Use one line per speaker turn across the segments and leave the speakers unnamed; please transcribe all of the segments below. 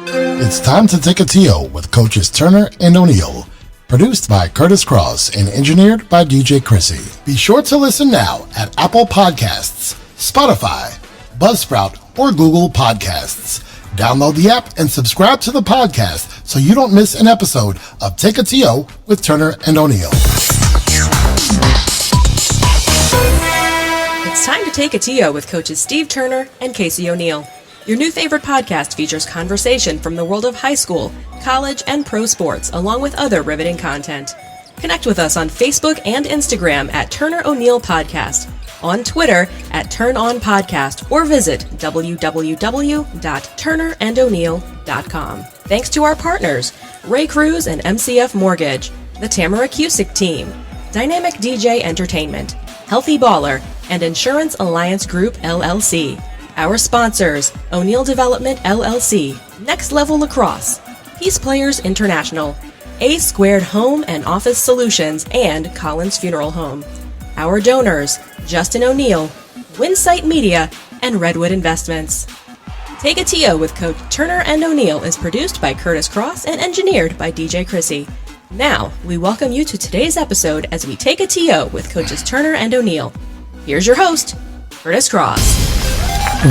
It's time to take a TO with coaches Turner and O'Neill. Produced by Curtis Cross and engineered by DJ Chrissy. Be sure to listen now at Apple Podcasts, Spotify, Buzzsprout, or Google Podcasts. Download the app and subscribe to the podcast so you don't miss an episode of Take a TO with Turner and O'Neill.
It's time to take a TO with coaches Steve Turner and Casey O'Neill. Your new favorite podcast features conversation from the world of high school, college, and pro sports, along with other riveting content. Connect with us on Facebook and Instagram at Turner O'Neill Podcast, on Twitter at Turn On Podcast, or visit www.turnerando'neill.com. Thanks to our partners, Ray Cruz and MCF Mortgage, the Tamara Cusick Team, Dynamic DJ Entertainment, Healthy Baller, and Insurance Alliance Group, LLC. Our sponsors, O'Neill Development, LLC, Next Level Lacrosse, Peace Players International, A Squared Home and Office Solutions, and Collins Funeral Home. Our donors, Justin O'Neill, Winsight Media, and Redwood Investments. Take a TO with Coach Turner and O'Neill is produced by Curtis Cross and engineered by DJ Chrissy. Now, we welcome you to today's episode as we take a TO with coaches Turner and O'Neill. Here's your host, Curtis Cross.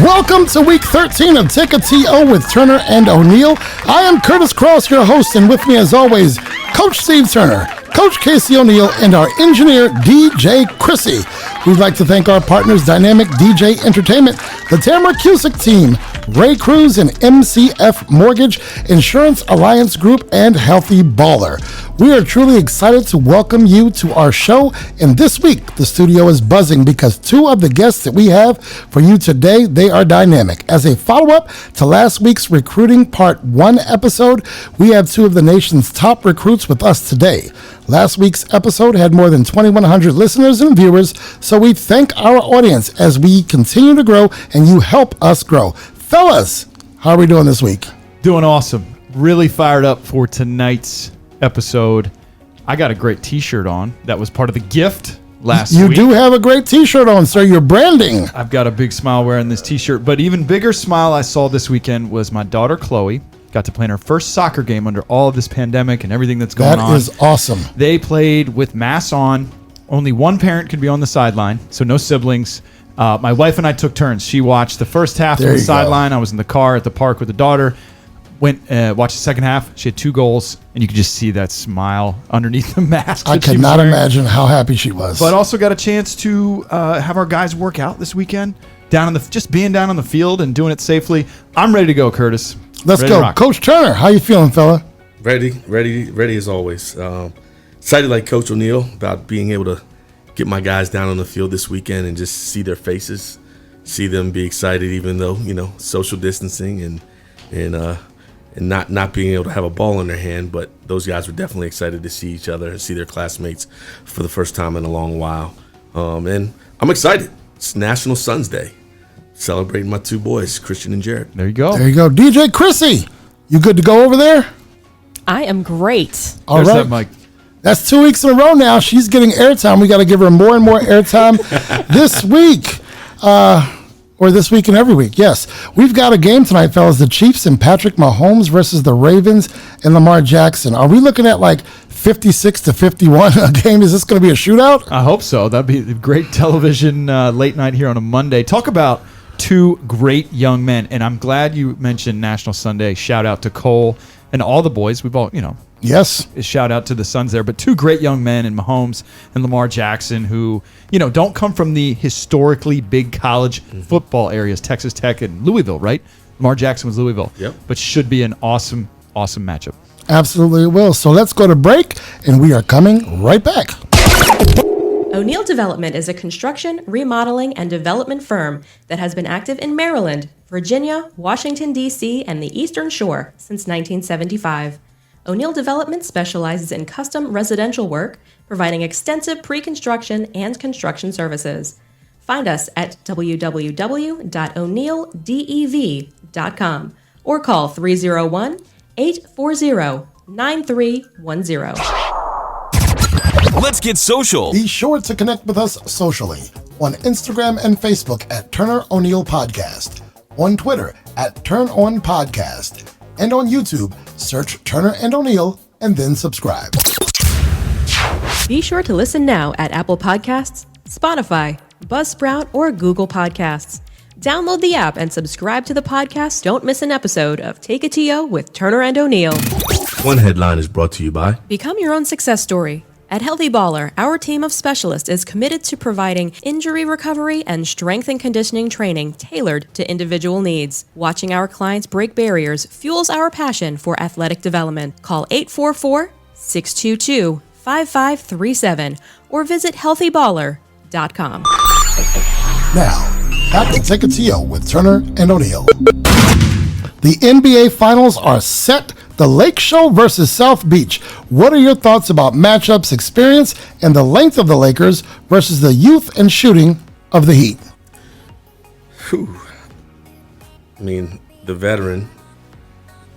Welcome to week 13 of Take a TO with Turner and O'Neill. I am Curtis Cross, your host, and with me as always, Coach Steve Turner, Coach Casey O'Neill, and our engineer, DJ Chrissy. We'd like to thank our partners, Dynamic DJ Entertainment, the Tamara Cusick Team, Ray Cruz and MCF Mortgage, Insurance Alliance Group, and Healthy Baller. We are truly excited to welcome you to our show, and this week the studio is buzzing because two of the guests that we have for you today, they are dynamic. As a follow-up to last week's Recruiting Part 1 episode, we have two of the nation's top recruits with us today. Last week's episode had more than 2,100 listeners and viewers, so we thank our audience as we continue to grow and you help us grow. Fellas, how are we doing this week?
Doing awesome. Really fired up for tonight's episode. I got a great t-shirt on. That was part of the gift last week.
You do have a great t-shirt on, sir. You're branding.
I've got a big smile wearing this t-shirt, but even bigger smile I saw this weekend was my daughter Chloe. Got to play in her first soccer game under all of this pandemic and everything that's going on.
That is awesome.
They played with masks on. Only one parent could be on the sideline, so no siblings. My wife and I took turns. She watched the first half on the sideline. I was in the car at the park with the daughter. Watched the second half. She had 2 goals, and you could just see that smile underneath the mask.
I could not imagine how happy she was.
But also got a chance to have our guys work out this weekend, just being down on the field and doing it safely. I'm ready to go, Curtis.
Let's go. Coach Turner, how you feeling, fella?
Ready as always. Excited like Coach O'Neill about being able to get my guys down on the field this weekend and just see their faces, see them be excited, even though, social distancing and not being able to have a ball in their hand. But those guys were definitely excited to see each other and see their classmates for the first time in a long while. And I'm excited. It's National Sons Day. Celebrating my 2 boys, Christian and Jared.
There you go.
DJ Chrissy, you good to go over there?
I am great.
All right.
That mic.
That's 2 weeks in a row now. She's getting airtime. We got to give her more and more airtime this week. Or this week and every week, yes. We've got a game tonight, fellas. The Chiefs and Patrick Mahomes versus the Ravens and Lamar Jackson. Are we looking at like 56-51 a game? Is this going to be a shootout?
I hope so. That'd be great television late night here on a Monday. Talk about 2 great young men, and I'm glad you mentioned National Sunday. Shout out to Cole and all the boys. We've all,
yes.
Shout out to the Suns there, but 2 great young men in Mahomes and Lamar Jackson who, don't come from the historically big college football areas, Texas Tech and Louisville, right? Lamar Jackson was Louisville, but should be an awesome, awesome matchup.
Absolutely it will. So let's go to break, and we are coming right back.
O'Neill Development is a construction, remodeling, and development firm that has been active in Maryland, Virginia, Washington, D.C., and the Eastern Shore since 1975. O'Neill Development specializes in custom residential work, providing extensive pre-construction and construction services. Find us at www.o'neilldev.com or call 301-840-9310.
Let's get social.
Be sure to connect with us socially on Instagram and Facebook at Turner O'Neill Podcast, on Twitter at Turn On Podcast, And on YouTube, search Turner and O'Neill and then subscribe.
Be sure to listen now at Apple Podcasts, Spotify, Buzzsprout, or Google Podcasts. Download the app and subscribe to the podcast. Don't miss an episode of Take a TO with Turner and O'Neill.
One headline is brought to you by
Become your own success story. At Healthy Baller, our team of specialists is committed to providing injury recovery and strength and conditioning training tailored to individual needs. Watching our clients break barriers fuels our passion for athletic development. Call 844-622-5537 or visit healthyballer.com.
Now, back to Take a TO with Turner and O'Neill. The NBA Finals are set. The Lake Show versus South Beach. What are your thoughts about matchups, experience, and the length of the Lakers versus the youth and shooting of the Heat?
Whew. I mean, the veteran,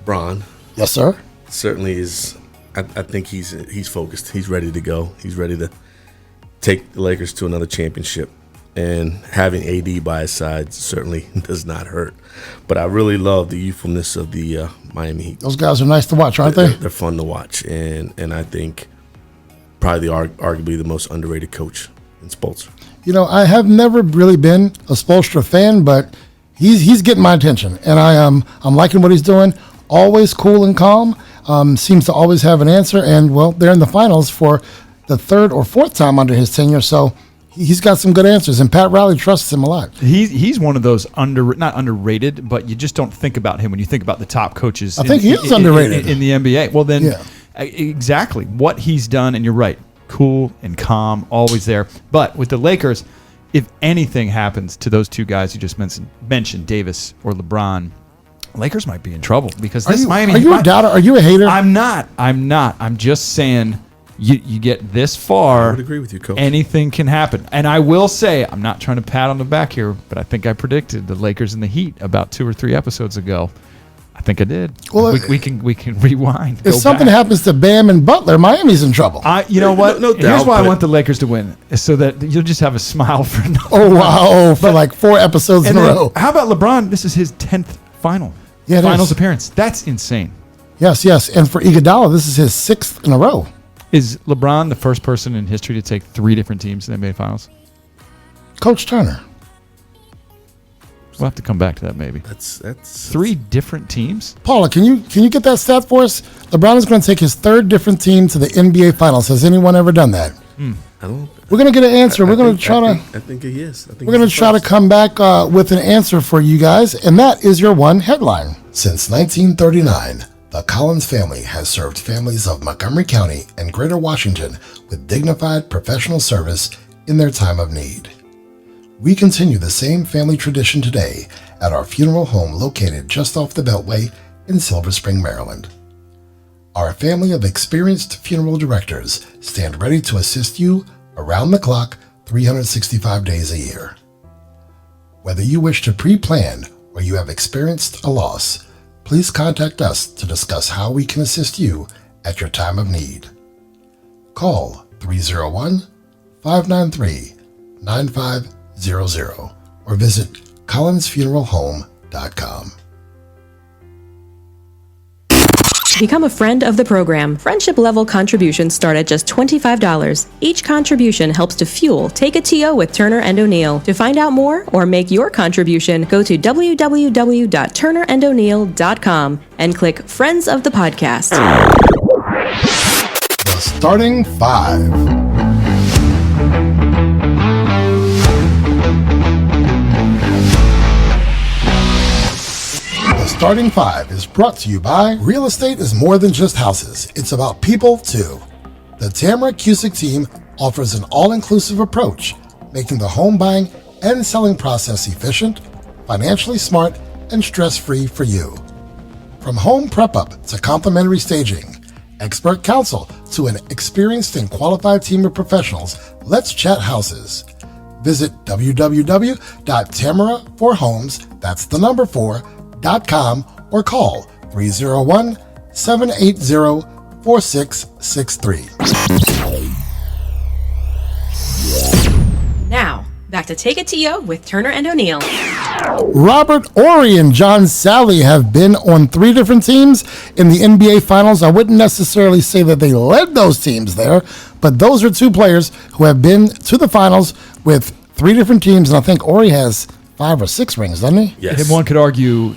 Bron.
Yes, sir.
Certainly is. I think he's focused. He's ready to go. He's ready to take the Lakers to another championship. And having AD by his side certainly does not hurt. But I really love the youthfulness of the Miami Heat.
Those guys are nice to watch, aren't they?
They're fun to watch. And I think probably arguably the most underrated coach in sports.
You know, I have never really been a Spoelstra fan, but he's getting my attention. And I'm liking what he's doing. Always cool and calm. Seems to always have an answer. And, well, they're in the finals for the third or fourth time under his tenure. So he's got some good answers, and Pat Riley trusts him a lot.
He's one of those not underrated, but you just don't think about him when you think about the top coaches.
I think he is underrated
in the NBA. Well, then,
yeah.
Exactly what he's done, and you're right, cool and calm, always there. But with the Lakers, if anything happens to those two guys you just mentioned, Davis or LeBron, Lakers might be in trouble because this Miami.
Are you a doubter? Are you a hater?
I'm not. I'm just saying. You get this far,
I would agree with you, Coach.
Anything can happen. And I will say, I'm not trying to pat on the back here, but I think I predicted the Lakers and the Heat about 2 or 3 episodes ago. I think I did. Well, we can rewind.
If something happens to Bam and Butler, Miami's in trouble.
You know what?
No doubt,
here's why I want the Lakers to win, so that you'll just have a smile for another.
Oh, wow. For like 4 episodes in a row.
How about LeBron? This is his 10th finals appearance. That's insane.
Yes. And for Iguodala, this is his 6th in a row.
Is LeBron the first person in history to take 3 different teams in the NBA Finals?
Coach Turner.
We'll have to come back to that maybe.
That's
3 different teams?
Paula, can you get that stat for us? LeBron is going to take his 3rd different team to the NBA Finals. Has anyone ever done that? We're going to get an answer. We're going to try to.
I think he is.
We're going to try to come back with an answer for you guys, and that is your one headline. Since 1939. The Collins family has served families of Montgomery County and Greater Washington with dignified professional service in their time of need. We continue the same family tradition today at our funeral home located just off the Beltway in Silver Spring, Maryland. Our family of experienced funeral directors stand ready to assist you around the clock 365 days a year. Whether you wish to pre-plan or you have experienced a loss, please contact us to discuss how we can assist you at your time of need. Call 301-593-9500 or visit collinsfuneralhome.com.
Become a friend of the program. Friendship level contributions start at just $25. Each contribution helps to fuel Take a TO with Turner and O'Neill. To find out more or make your contribution, go to www.turnerando'neill.com and click Friends of the Podcast.
The starting 5. Starting 5 is brought to you by Real Estate is more than just houses. It's about people, too. The Tamara Cusick team offers an all-inclusive approach, making the home buying and selling process efficient, financially smart, and stress-free for you. From home prep-up to complimentary staging, expert counsel to an experienced and qualified team of professionals, let's chat houses. Visit www.tamaraforhomes, that's the number 4.com, or call 301-780-4663.
Now, back to Take It to You with Turner and O'Neill.
Robert Horry and John Salley have been on 3 different teams in the NBA Finals. I wouldn't necessarily say that they led those teams there, but those are 2 players who have been to the Finals with 3 different teams, and I think Horry has 5 or 6 rings, doesn't he?
Yes.
And one could argue,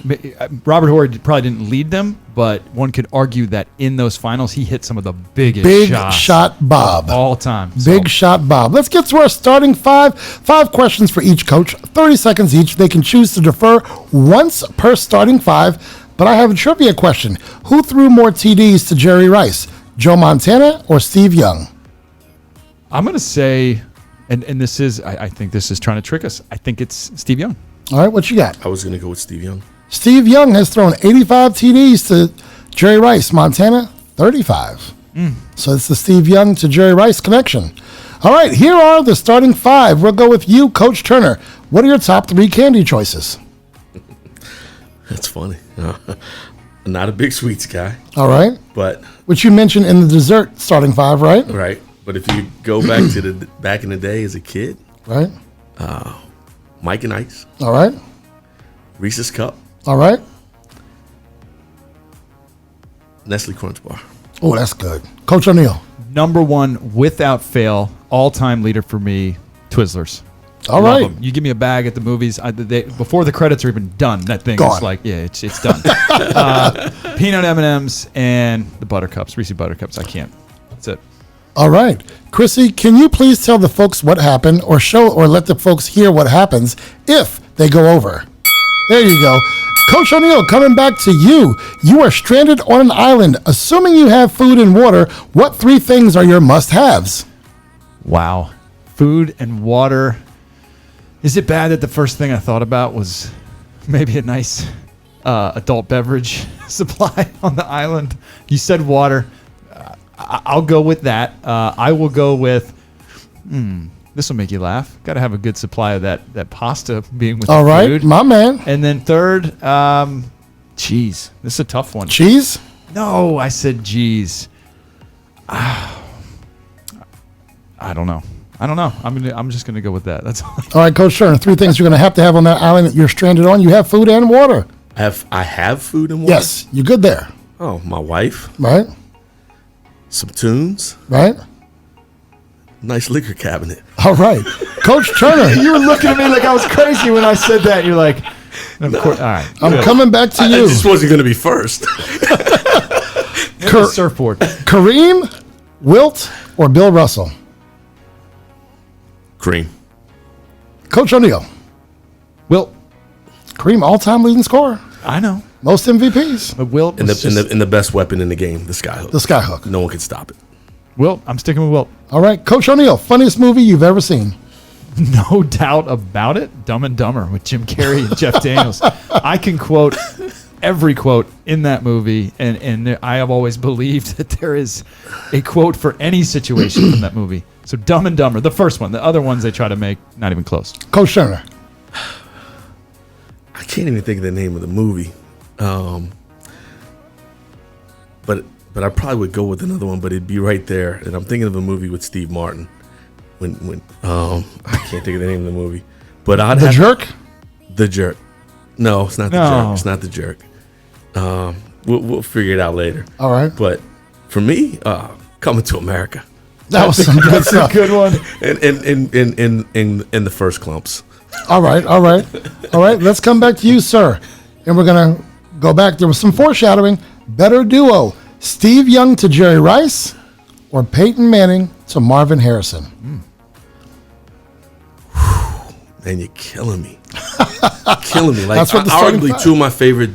Robert Horry probably didn't lead them, but one could argue that in those finals, he hit some of the biggest shots
shot Bob.
of all time.
Big shot Bob. Let's get to our starting 5. 5 questions for each coach, 30 seconds each. They can choose to defer once per starting 5, but I have a trivia question. Who threw more TDs to Jerry Rice, Joe Montana or Steve Young?
I'm going to say, and this is, I think this is trying to trick us. I think it's Steve Young.
All right, what you got?
I was going to go with Steve Young.
Steve Young has thrown 85 TDs to Jerry Rice. Montana, 35. So it's the Steve Young to Jerry Rice connection. All right, here are the starting 5. We'll go with you, Coach Turner. What are your top 3 candy choices?
That's funny. I'm not a big sweets guy,
All right,
but
which you mentioned in the dessert starting 5, right?
right. But if you go back to the back in the day as a kid,
Right.
Mike and Ice,
All right.
Reese's Cup,
All right.
Nestle Crunch Bar.
Oh, that's good. Coach O'Neill.
Number 1, without fail, all-time leader for me, Twizzlers.
All
Love
right.
'em. You give me a bag at the movies. Before the credits are even done, that thing
Gone.
is like, yeah, it's done. Peanut M&Ms and the Buttercups, Reese's Buttercups. I can't. That's it.
All right. Chrissy, can you please tell the folks what happened or let the folks hear what happens if they go over? There you go. Coach O'Neill, coming back to you. You are stranded on an island. Assuming you have food and water, what 3 things are your must-haves?
Wow. Food and water. Is it bad that the first thing I thought about was maybe a nice adult beverage supply on the island? You said water. I'll go with that. I will go with, this will make you laugh. Got to have a good supply of that pasta being with
All
the
right,
food.
my man.
And then third, cheese. This is a tough one.
Cheese?
No, I said cheese. I don't know. I'm just gonna go with that. That's all.
All right, Coach Turner, 3 things you're going to have on that island that you're stranded on. You have food and water.
I have food and water.
Yes, you're good there.
Oh, my wife,
Right?
some tunes,
Right?
nice liquor cabinet.
All right. Coach Turner,
You were looking at me like I was crazy when I said that. You're like, of course. All right.
I'm coming back to
I
you.
just wasn't going to be first.
Surfboard.
Kareem, Wilt, or Bill Russell?
Cream.
Coach O'Neill,
Wilt.
Kareem, all-time leading scorer,
I know.
most MVPs,
But Wilt.
And
was just-
the best weapon in the game, the skyhook.
the skyhook.
No one can stop it.
Wilt. I'm sticking with Wilt.
All right, Coach O'Neill, funniest movie you've ever seen?
No doubt about it. Dumb and Dumber with Jim Carrey and Jeff Daniels. I can quote every quote in that movie, and I have always believed that there is a quote for any situation from that movie. So Dumb and Dumber, the first one. The other ones they try to make not even close.
Coach Turner.
I can't even think of the name of the movie. But I probably would go with another one, but it'd be right there. And I'm thinking of a movie with Steve Martin. When I can't think of the name of the movie. But
The Jerk?
The Jerk. No, it's not the Jerk. It's not the Jerk. We'll figure it out later.
All right.
But for me, Coming to America.
That was some good stuff.
Good one.
In the first clumps.
All right. Let's come back to you, sir. And we're going to go back. There was some foreshadowing. Better duo, Steve Young to Jerry Rice or Peyton Manning to Marvin Harrison?
Man, you're killing me. Killing me. Like,
That's what the starting
arguably
five.
2 of my favorite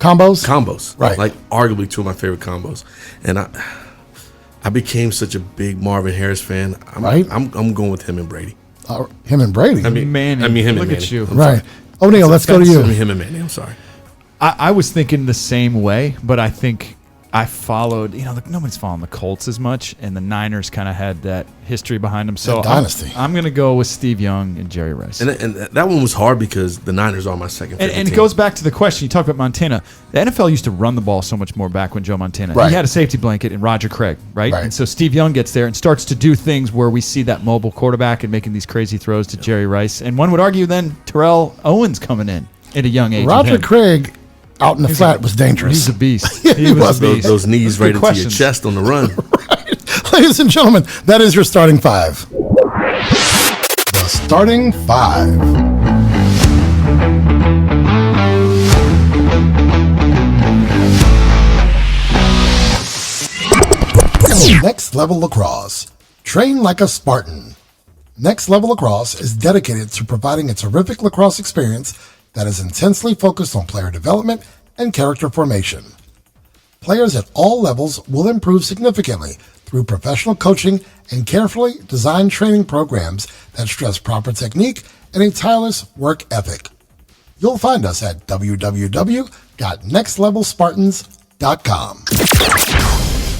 Combos? Right.
Like, arguably 2 of my favorite combos. And I became such a big Marvin Harris fan. I'm going with him and Brady.
Him and Brady.
I mean
Manning.
him
Look
and
at
Manning.
you.
I'm
right.
sorry.
O'Neill, let's go to you.
I mean him and Manning. I'm sorry.
I was thinking the same way, but I think I followed, nobody's following the Colts as much, and the Niners kind of had that history behind them. So
dynasty.
I'm going to go with Steve Young and Jerry Rice.
And that one was hard because the Niners are my second favorite
And it
team.
goes back to the question. You talked about Montana. The NFL used to run the ball so much more back when Joe Montana.
Right.
He had a safety blanket in Roger Craig, right?
Right.
And so Steve Young gets there and starts to do things where we see that mobile quarterback and making these crazy throws to Jerry Rice. And one would argue then Terrell Owens coming in at a young age.
Roger Craig out in the flat was dangerous.
He's a beast.
Yeah, he was.
a beast.
Those knees
Good
right into your
questions.
chest on the run.
Right. Ladies and gentlemen, that is your starting five. The starting five. Next Level Lacrosse. Train like a Spartan. Next Level Lacrosse is dedicated to providing a terrific lacrosse experience that is intensely focused on player development and character formation. Players at all levels will improve significantly through professional coaching and carefully designed training programs that stress proper technique and a tireless work ethic. You'll find us at www.nextlevelspartans.com.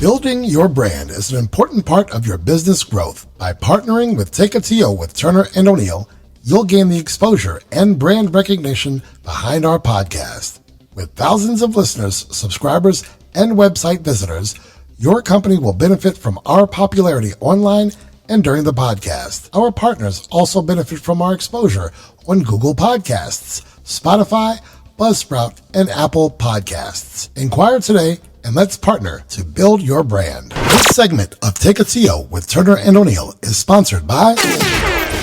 Building your brand is an important part of your business growth. By partnering with Take a TO with Turner and O'Neill, you'll gain the exposure and brand recognition behind our podcast. With thousands of listeners, subscribers, and website visitors, your company will benefit from our popularity online and during the podcast. Our partners also benefit from our exposure on Google Podcasts, Spotify, Buzzsprout, and Apple Podcasts. Inquire today and let's partner to build your brand. This segment of Take a TO with Turner and O'Neill is sponsored by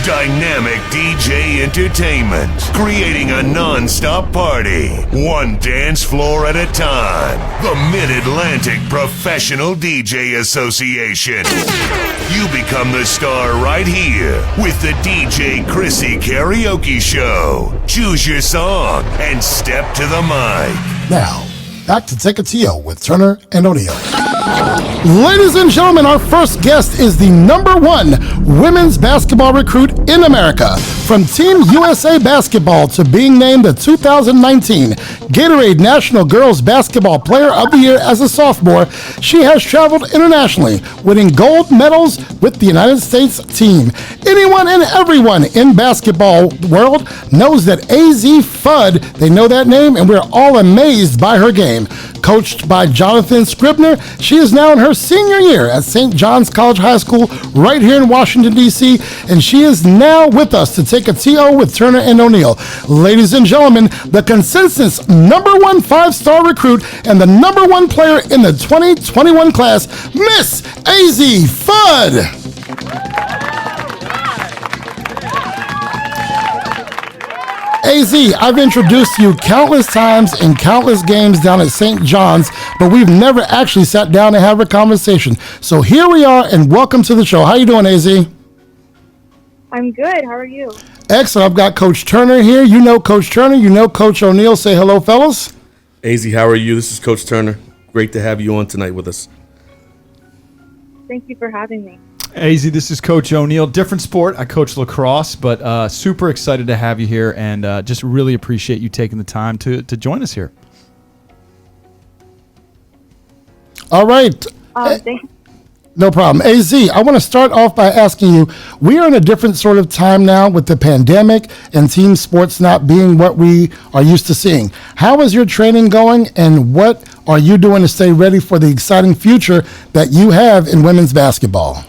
Dynamic DJ Entertainment, creating a non-stop party, one dance floor at a time. The Mid-Atlantic Professional DJ Association. You become the star right here with the DJ Chrissy Karaoke Show. Choose your song and step to the mic.
Now, back to Take a TO with Turner and O'Neill. Ladies and gentlemen, our first guest is the #1 women's basketball recruit in America. From Team USA Basketball to being named the 2019 Gatorade National Girls Basketball Player of the Year as a sophomore, she has traveled internationally, winning gold medals with the United States team. Anyone and everyone in basketball world knows that Azzi Fudd, they know that name, and we're all amazed by her game. Coached by Jonathan Scribner, she is now in her senior year at St. John's College High School right here in Washington, D.C., and she is now with us to take a TO with Turner and O'Neill. Ladies and gentlemen, the consensus #1 5-star recruit and the #1 player in the 2021 class, Miss Azzi Fudd. AZ, I've introduced you countless times in countless games down at St. John's, but we've never actually sat down and have a conversation. So here we are, and welcome to the show. How you doing, AZ?
I'm good. How are you?
Excellent. I've got Coach Turner here. You know Coach Turner. You know Coach O'Neill. Say hello, fellas.
Azzi, how are you? This is Coach Turner. Great to have you on tonight with us.
Thank you for having me.
Azzi, this is Coach O'Neill. Different sport. I coach lacrosse, but super excited to have you here, and just really appreciate you taking the time to join us here.
All right.
Thank you.
No problem. AZ, I want to start off by asking you, we are in a different sort of time now with the pandemic and team sports not being what we are used to seeing. How is your training going, and what are you doing to stay ready for the exciting future that you have in women's basketball?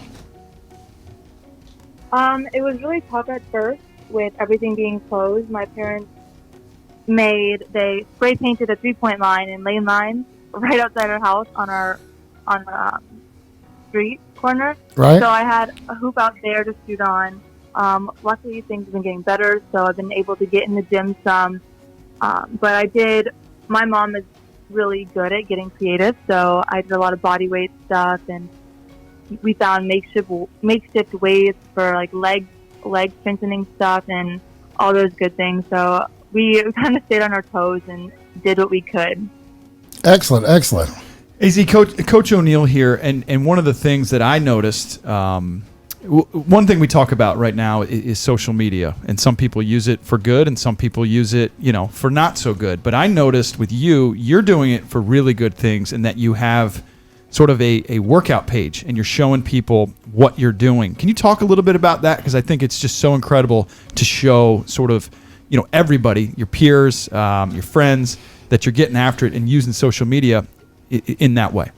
It was really tough at first with everything being closed. My parents they spray painted a 3-point line and lane lines right outside our house on the street corner.
Right.
So I had a hoop out there to shoot on. Luckily things have been getting better, so I've been able to get in the gym some. But my mom is really good at getting creative, so I did a lot of body weight stuff, and we found makeshift weights for like leg strengthening stuff and all those good things. So we kind of stayed on our toes and did what we could.
Excellent.
AZ, Coach O'Neill here, and one of the things that I noticed One thing we talk about right now is social media, and some people use it for good and some people use it, for not so good. But I noticed with you're doing it for really good things, and that you have sort of a workout page and you're showing people what you're doing. Can you talk a little bit about that? Because I think it's just so incredible to show sort of, everybody, your peers, your friends, that you're getting after it and using social media in that way.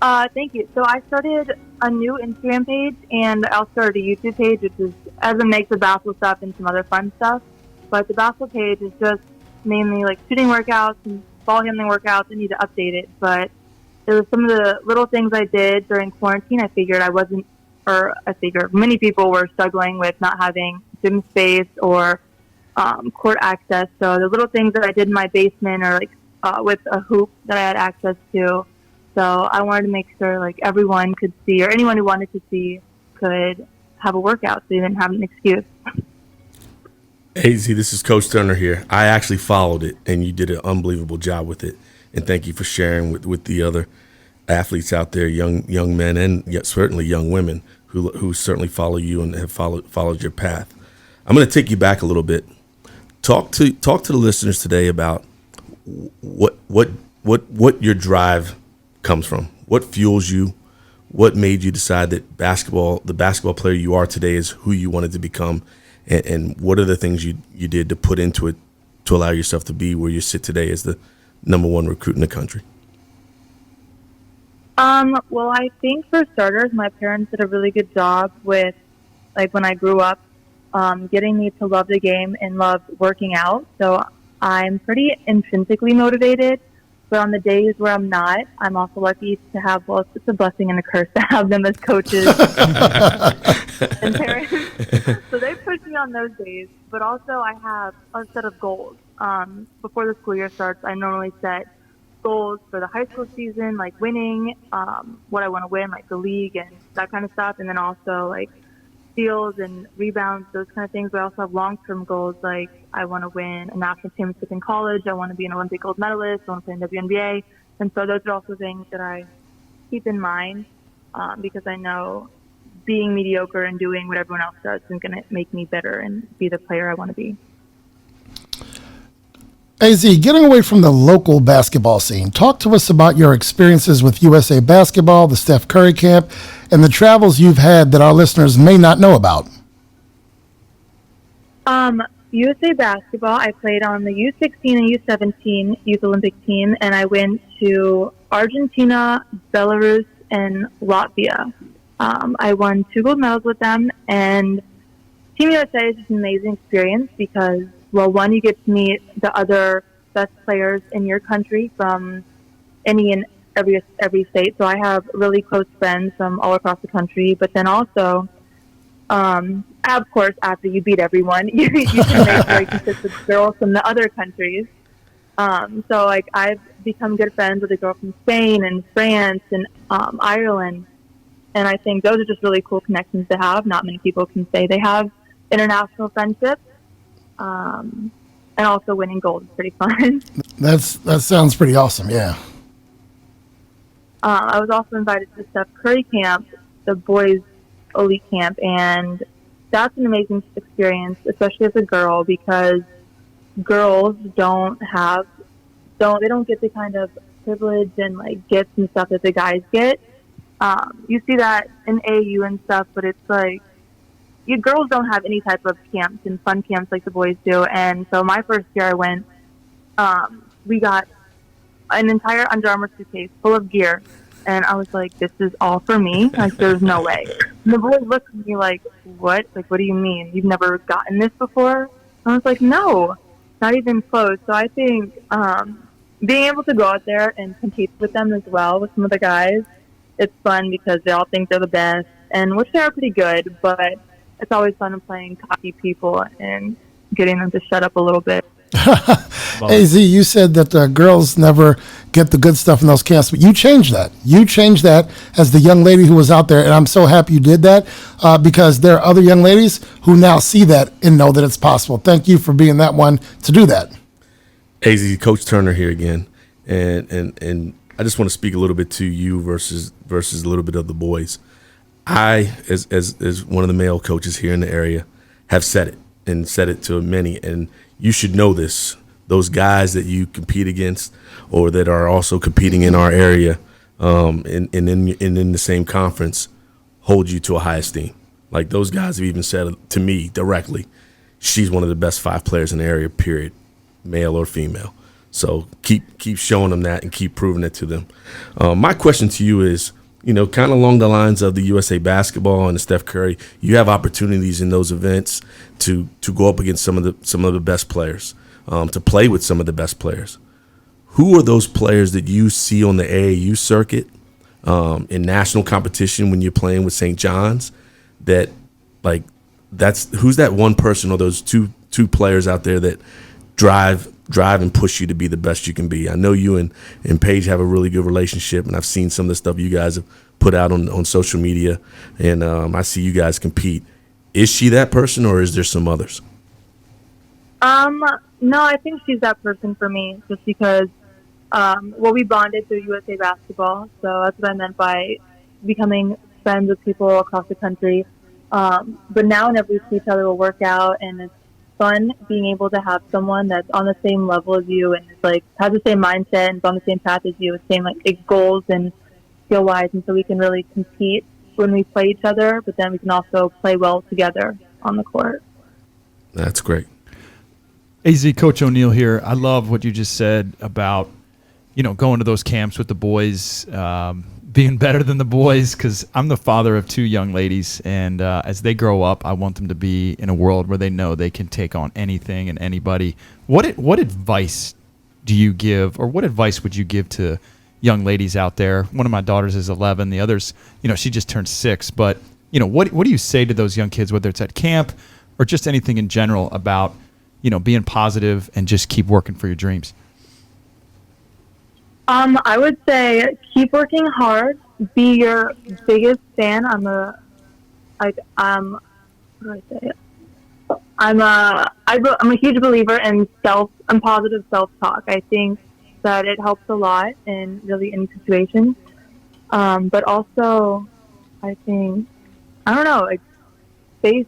Thank you. So I started a new Instagram page, and I also started a YouTube page, which is as a mix of basketball stuff and some other fun stuff. But the basketball page is just mainly like shooting workouts and ball handling workouts. I need to update it, but it was some of the little things I did during quarantine. I figured many people were struggling with not having gym space or court access. So the little things that I did in my basement, or with a hoop that I had access to. So I wanted to make sure everyone could see, or anyone who wanted to see could have a workout, so you didn't have an excuse.
Azzi, this is Coach Turner here. I actually followed it, and you did an unbelievable job with it. And thank you for sharing with the other athletes out there, young men and certainly young women who certainly follow you and have followed your path. I'm going to take you back a little bit. Talk to the listeners today about what your drive comes from. What fuels you? What made you decide that the basketball player you are today is who you wanted to become? And what are the things you did to put into it to allow yourself to be where you sit today as the number one recruit in the country?
Well, I think for starters, my parents did a really good job with, when I grew up, getting me to love the game and love working out. So I'm pretty intrinsically motivated. But on the days where I'm not, I'm also lucky to have, it's a blessing and a curse to have them as coaches and parents. So they push me on those days. But also I have a set of goals. Before the school year starts, I normally set goals for the high school season, like winning, what I want to win, like the league and that kind of stuff. And then also steals and rebounds, those kind of things. But I also have long-term goals, like I want to win a national championship in college. I want to be an Olympic gold medalist. I want to play in WNBA. And so those are also things that I keep in mind because I know being mediocre and doing what everyone else does isn't going to make me better and be the player I want to be.
Azzi, getting away from the local basketball scene, talk to us about your experiences with USA Basketball, the Steph Curry camp, and the travels you've had that our listeners may not know about.
USA Basketball, I played on the U16 and U17 Youth Olympic team, and I went to Argentina, Belarus, and Latvia. I won 2 gold medals with them, and Team USA is just an amazing experience because, well, one, you get to meet the other best players in your country from any and every state. So I have really close friends from all across the country. But then also, of course, after you beat everyone, you can make relationships with girls from the other countries. So I've become good friends with a girl from Spain and France and Ireland. And I think those are just really cool connections to have. Not many people can say they have international friendships. And also winning gold is pretty fun.
That sounds pretty awesome, yeah.
I was also invited to the Steph Curry camp, the boys' elite camp, and that's an amazing experience, especially as a girl, because girls don't get the kind of privilege and gifts and stuff that the guys get. You see that in AAU and stuff, but it's you girls don't have any type of camps and fun camps like the boys do. And so my first year I went, we got an entire Under Armour suitcase full of gear. And I was like, this is all for me? There's no way. And the boys looked at me like, what? What do you mean? You've never gotten this before? I was like, no, not even close. So I think being able to go out there and compete with them as well, with some of the guys, it's fun because they all think they're the best, and which they are pretty good, but it's always fun playing cocky people and getting them to shut up a little bit.
Azzi, you said that girls never get the good stuff in those camps, but you changed that. You changed that as the young lady who was out there, and I'm so happy you did that because there are other young ladies who now see that and know that it's possible. Thank you for being that one to do that.
Azzi, Coach Turner here again, and I just want to speak a little bit to you versus a little bit of the boys. I, as one of the male coaches here in the area, have said it and said it to many, and you should know this. Those guys that you compete against or that are also competing in our area and in the same conference hold you to a high esteem. Like those guys have even said to me directly, she's one of the best 5 players in the area, period, male or female. So keep showing them that and keep proving it to them. My question to you is, kind of along the lines of the USA basketball and the Steph Curry, you have opportunities in those events to go up against some of the best players, to play with some of the best players. Who are those players that you see on the AAU circuit in national competition when you're playing with St. John's? Who's that one person or those two players out there that drive and push you to be the best you can be? I know you and Paige have a really good relationship, and I've seen some of the stuff you guys have put out on social media, and I see you guys compete. Is she that person, or is there some others?
No, I think she's that person for me, just because, we bonded through USA basketball, so that's what I meant by becoming friends with people across the country. But now whenever we see each other, we'll work out, and it's fun being able to have someone that's on the same level as you and is has the same mindset and is on the same path as you, with same goals and skill wise, and so we can really compete when we play each other, but then we can also play well together on the court.
That's great.
Azzi, Coach O'Neill here. I love what you just said about going to those camps with the boys, being better than the boys, because I'm the father of 2 young ladies, and as they grow up, I want them to be in a world where they know they can take on anything and anybody. What advice do you give, or what advice would you give to young ladies out there? One of my daughters is 11. The others, she just turned 6. But, what do you say to those young kids, whether it's at camp or just anything in general about, being positive and just keep working for your dreams?
I would say keep working hard. Be your biggest fan. I'm a huge believer in positive self-talk. I think that it helps a lot in really any situation. But also, I think, face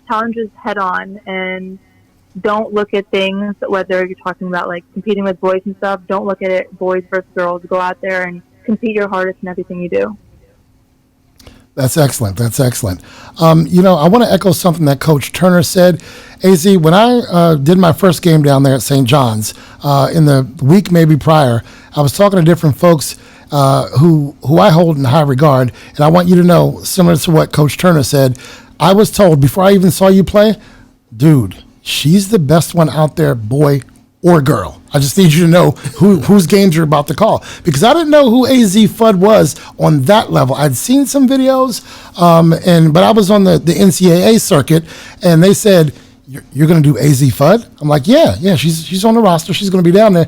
challenges head on, and don't look at things, whether you're talking about competing with boys and stuff, don't look at it boys versus girls. Go out there and compete your hardest in everything you do.
That's excellent. I want to echo something that Coach Turner said. Azzi, when I did my first game down there at St. John's in the week maybe prior, I was talking to different folks who I hold in high regard, and I want you to know, similar to what Coach Turner said, I was told before I even saw you play, dude, she's the best one out there, boy or girl. I just need you to know whose games you're about to call, because I didn't know who Azzi Fudd was on that level. I'd seen some videos, but I was on the NCAA circuit, and they said, you're going to do Azzi Fudd? I'm like, yeah, she's on the roster. She's going to be down there.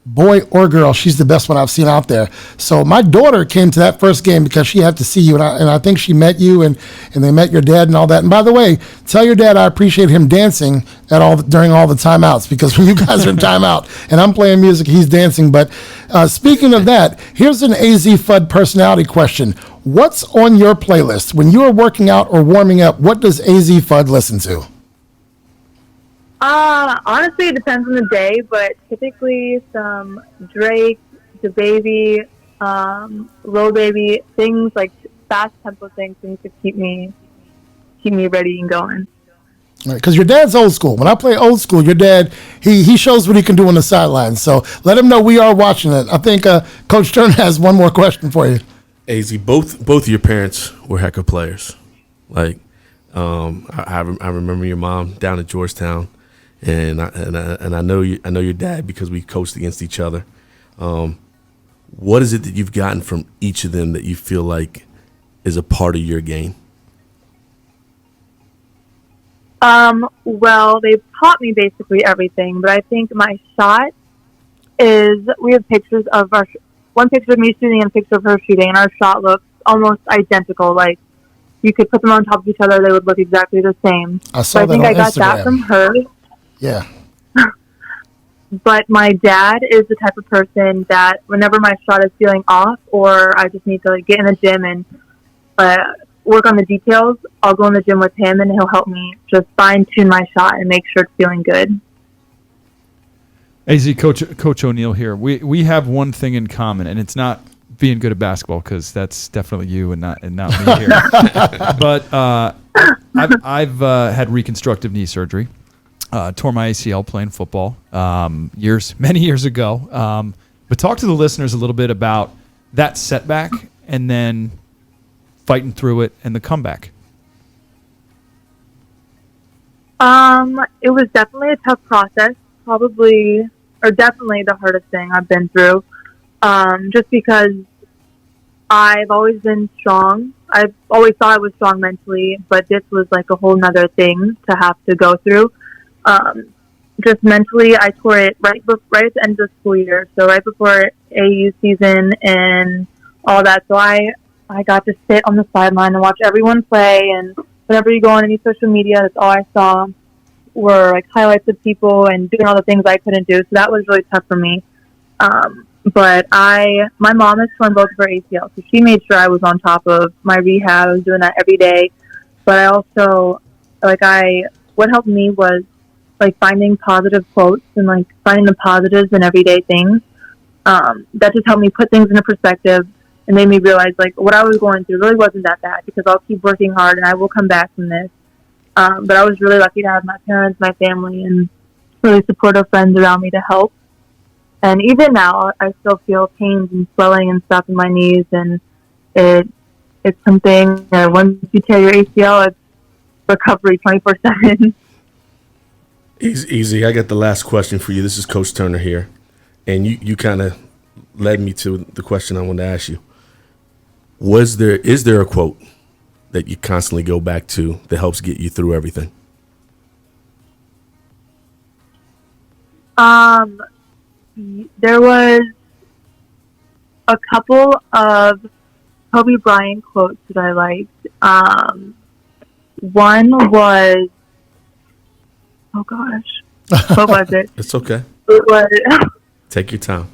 Boy or girl, she's the best one I've seen out there. So my daughter came to that first game because she had to see you, and I think she met you, and they met your dad and all that. And by the way, tell your dad I appreciate him dancing during all the timeouts, because when you guys are in timeout and I'm playing music, he's dancing. But speaking of that, here's an Azzi Fudd personality question. What's on your playlist when you are working out or warming up? What does Azzi Fudd listen to?
Honestly, it depends on the day, but typically some Drake, DaBaby, Lil Baby, things like fast tempo things to keep me ready and going.
Because your dad's old school. When I play old school, your dad, he shows what he can do on the sidelines. So let him know we are watching it. I think Coach Turner has one more question for you.
Azzi, both of your parents were heck of players. I remember your mom down at Georgetown. And I know your dad because we coached against each other. What is it that you've gotten from each of them that you feel like is a part of your game?
Well, they've taught me basically everything, but I think my shot is, we have pictures of one picture of me shooting and a picture of her shooting, and our shot looks almost identical. Like, you could put them on top of each other, they would look exactly the same.
I saw
so
that
I think
on
I got
Instagram.
that from her.
Yeah.
But my dad is the type of person that whenever my shot is feeling off, or I just need to get in the gym and work on the details, I'll go in the gym with him, and he'll help me just fine-tune my shot and make sure it's feeling good.
AZ, Coach O'Neill here. We have one thing in common, and it's not being good at basketball, because that's definitely you and not me here. But I've had reconstructive knee surgery. Tore my ACL playing football many years ago. But talk to the listeners a little bit about that setback and then fighting through it and the comeback.
It was definitely a tough process, definitely the hardest thing I've been through. Just because I've always been strong. I've always thought I was strong mentally, but this was like a whole nother thing to have to go through. Just mentally, I tore it right at the end of the school year, so right before AU season and all that. So I got to sit on the sideline and watch everyone play, and whenever you go on any social media, that's all I saw were like highlights of people and doing all the things I couldn't do. So that was really tough for me. But my mom has torn both of her ACL, so she made sure I was on top of my rehab. I was doing that every day. But I also, what helped me was like finding positive quotes and like finding the positives in everyday things. That just helped me put things into perspective and made me realize like what I was going through really wasn't that bad, because I'll keep working hard and I will come back from this. But I was really lucky to have my parents, my family, and really supportive friends around me to help. And even now, I still feel pains and swelling and stuff in my knees, and it's something that once you tear your ACL, it's recovery 24/7.
Easy. I got the last question for you. This is Coach Turner here, and you kind of led me to the question I wanted to ask you. Is there a quote that you constantly go back to that helps get you through everything?
There was a couple of Kobe Bryant quotes that I liked. One was, oh gosh, what was it?
It's okay.
It was.
Take your time.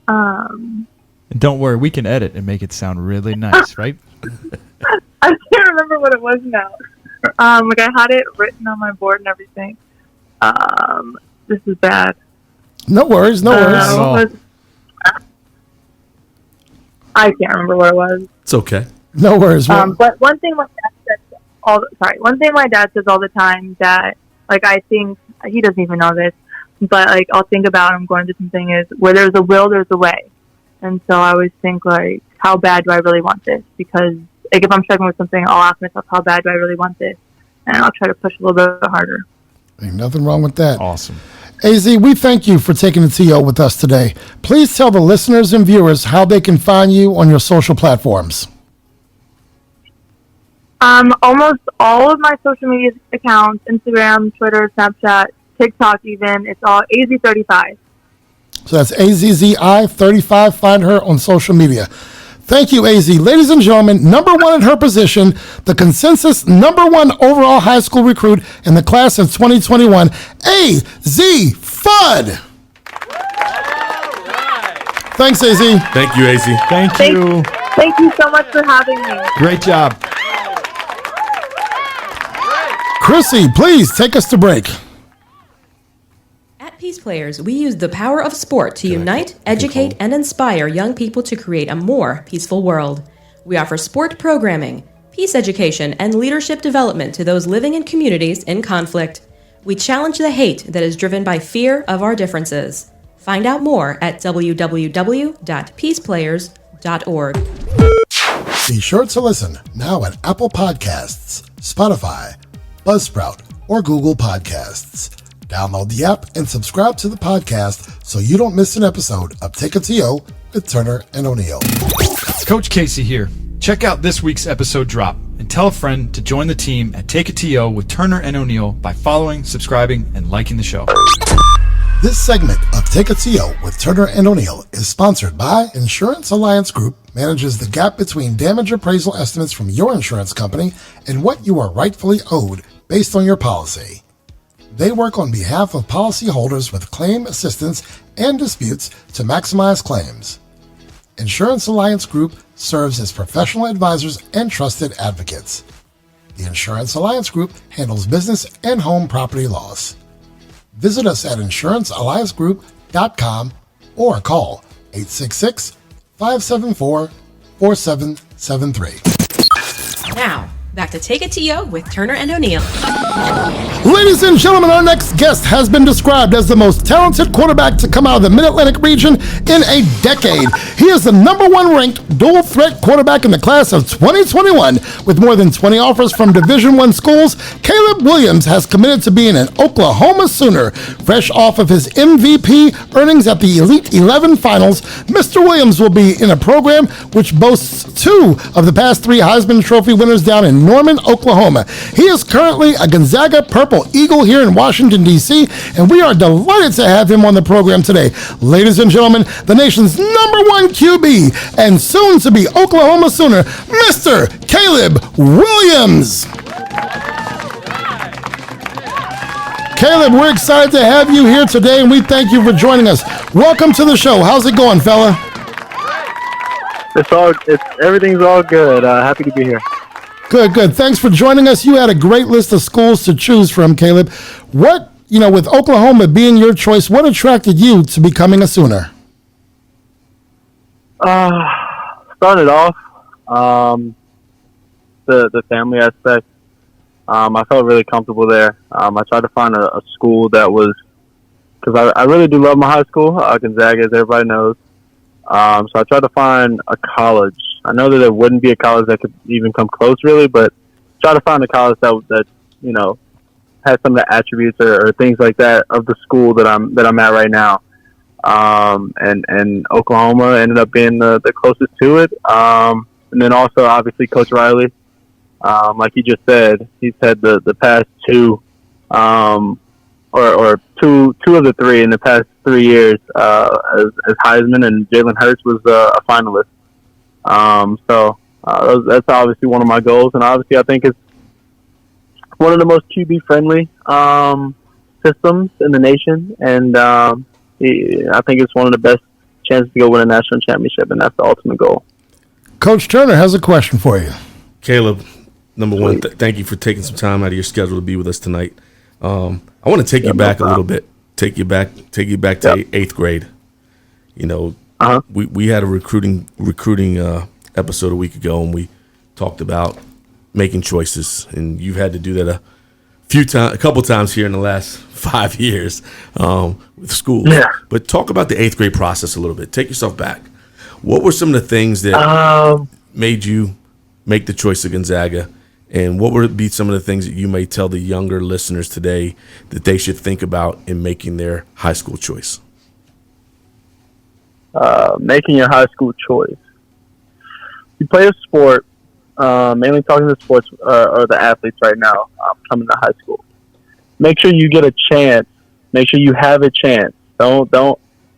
And don't worry, we can edit and make it sound really nice, right?
I can't remember what it was now. I had it written on my board and everything. This is bad.
No worries.
I can't remember what it was.
It's okay.
No worries.
But one thing my dad says all the time that, like, I think he doesn't even know this, but like I'll think about him going to something is where there's a will, there's a way. And so I always think like, how bad do I really want this? Because like if I'm struggling with something, I'll ask myself, how bad do I really want this? And I'll try to push a little bit harder.
Ain't nothing wrong with that.
Awesome.
AZ, we thank you for taking the TO with us today. Please tell the listeners and viewers how they can find you on your social platforms.
Almost all of my social media accounts, Instagram, Twitter, Snapchat, TikTok even, it's all AZ35.
So that's AZZI35. Find her on social media. Thank you, AZ. Ladies and gentlemen, number one in her position, the consensus number one overall high school recruit in the class of 2021, Azzi Fudd. Thanks, AZ.
Thank you, AZ.
Thank you.
Thank you so much for having me.
Great job.
Chrissy, please take us to break.
At Peace Players, we use the power of sport to unite, educate, and inspire young people to create a more peaceful world. We offer sport programming, peace education, and leadership development to those living in communities in conflict. We challenge the hate that is driven by fear of our differences. Find out more at www.peaceplayers.org.
Be sure to listen now at Apple Podcasts, Spotify, Buzzsprout, or Google Podcasts. Download the app and subscribe to the podcast so you don't miss an episode of Take a TO with Turner and O'Neill.
Coach Casey here. Check out this week's episode drop and tell a friend to join the team at Take a TO with Turner and O'Neill by following, subscribing, and liking the show.
This segment of Take a TO with Turner and O'Neill is sponsored by Insurance Alliance Group, manages the gap between damage appraisal estimates from your insurance company and what you are rightfully owed based on your policy. They work on behalf of policyholders with claim assistance and disputes to maximize claims. Insurance Alliance Group serves as professional advisors and trusted advocates. The Insurance Alliance Group handles business and home property laws. Visit us at insurancealliancegroup.com or call 866-574-4773.
Now, back to Take It to You with Turner and O'Neill.
Ladies and gentlemen, our next guest has been described as the most talented quarterback to come out of the Mid-Atlantic region in a decade. He is the number one ranked dual threat quarterback in the class of 2021. With more than 20 offers from Division I schools, Caleb Williams has committed to being an Oklahoma Sooner. Fresh off of his MVP earnings at the Elite 11 Finals, Mr. Williams will be in a program which boasts two of the past three Heisman Trophy winners down in Norman, Oklahoma. He is currently a Gonzaga Purple Eagle here in Washington, D.C., and we are delighted to have him on the program today. Ladies and gentlemen, the nation's number one QB and soon to be Oklahoma Sooner, Mr. Caleb Williams. Caleb, we're excited to have you here today, and we thank you for joining us. Welcome to the show. How's it going, fella?
Everything's all good. Happy to be here.
Good. Thanks for joining us. You had a great list of schools to choose from, Caleb. What, with Oklahoma being your choice, what attracted you to becoming a Sooner?
Started off, the family aspect. I felt really comfortable there. I tried to find a school that was, because I really do love my high school, Gonzaga, as everybody knows. So I tried to find a college. I know that there wouldn't be a college that could even come close, really, but try to find a college that has some of the attributes or things like that of the school that I'm at right now. And Oklahoma ended up being the closest to it. And then also, obviously, Coach Riley, like you just said, he's had the past two, or two of the three in the past 3 years as Heisman, and Jalen Hurts was a finalist. So that's obviously one of my goals, and obviously I think it's one of the most QB-friendly systems in the nation, and I think it's one of the best chances to go win a national championship, and that's the ultimate goal.
Coach Turner has a question for you.
Caleb, number one, thank you for taking some time out of your schedule to be with us tonight. I want to take you back a little bit. Take you back to eighth grade. We had a recruiting episode a week ago, and we talked about making choices, and you've had to do that a couple times here in the last 5 years with school. Yeah. But talk about the eighth grade process a little bit. Take yourself back. What were some of the things that made you make the choice of Gonzaga? And what would be some of the things that you may tell the younger listeners today that they should think about in making their high school choice?
Making your high school choice. You play a sport, mainly talking to sports or the athletes right now coming to high school. Make sure you get a chance. Make sure you have a chance. Don't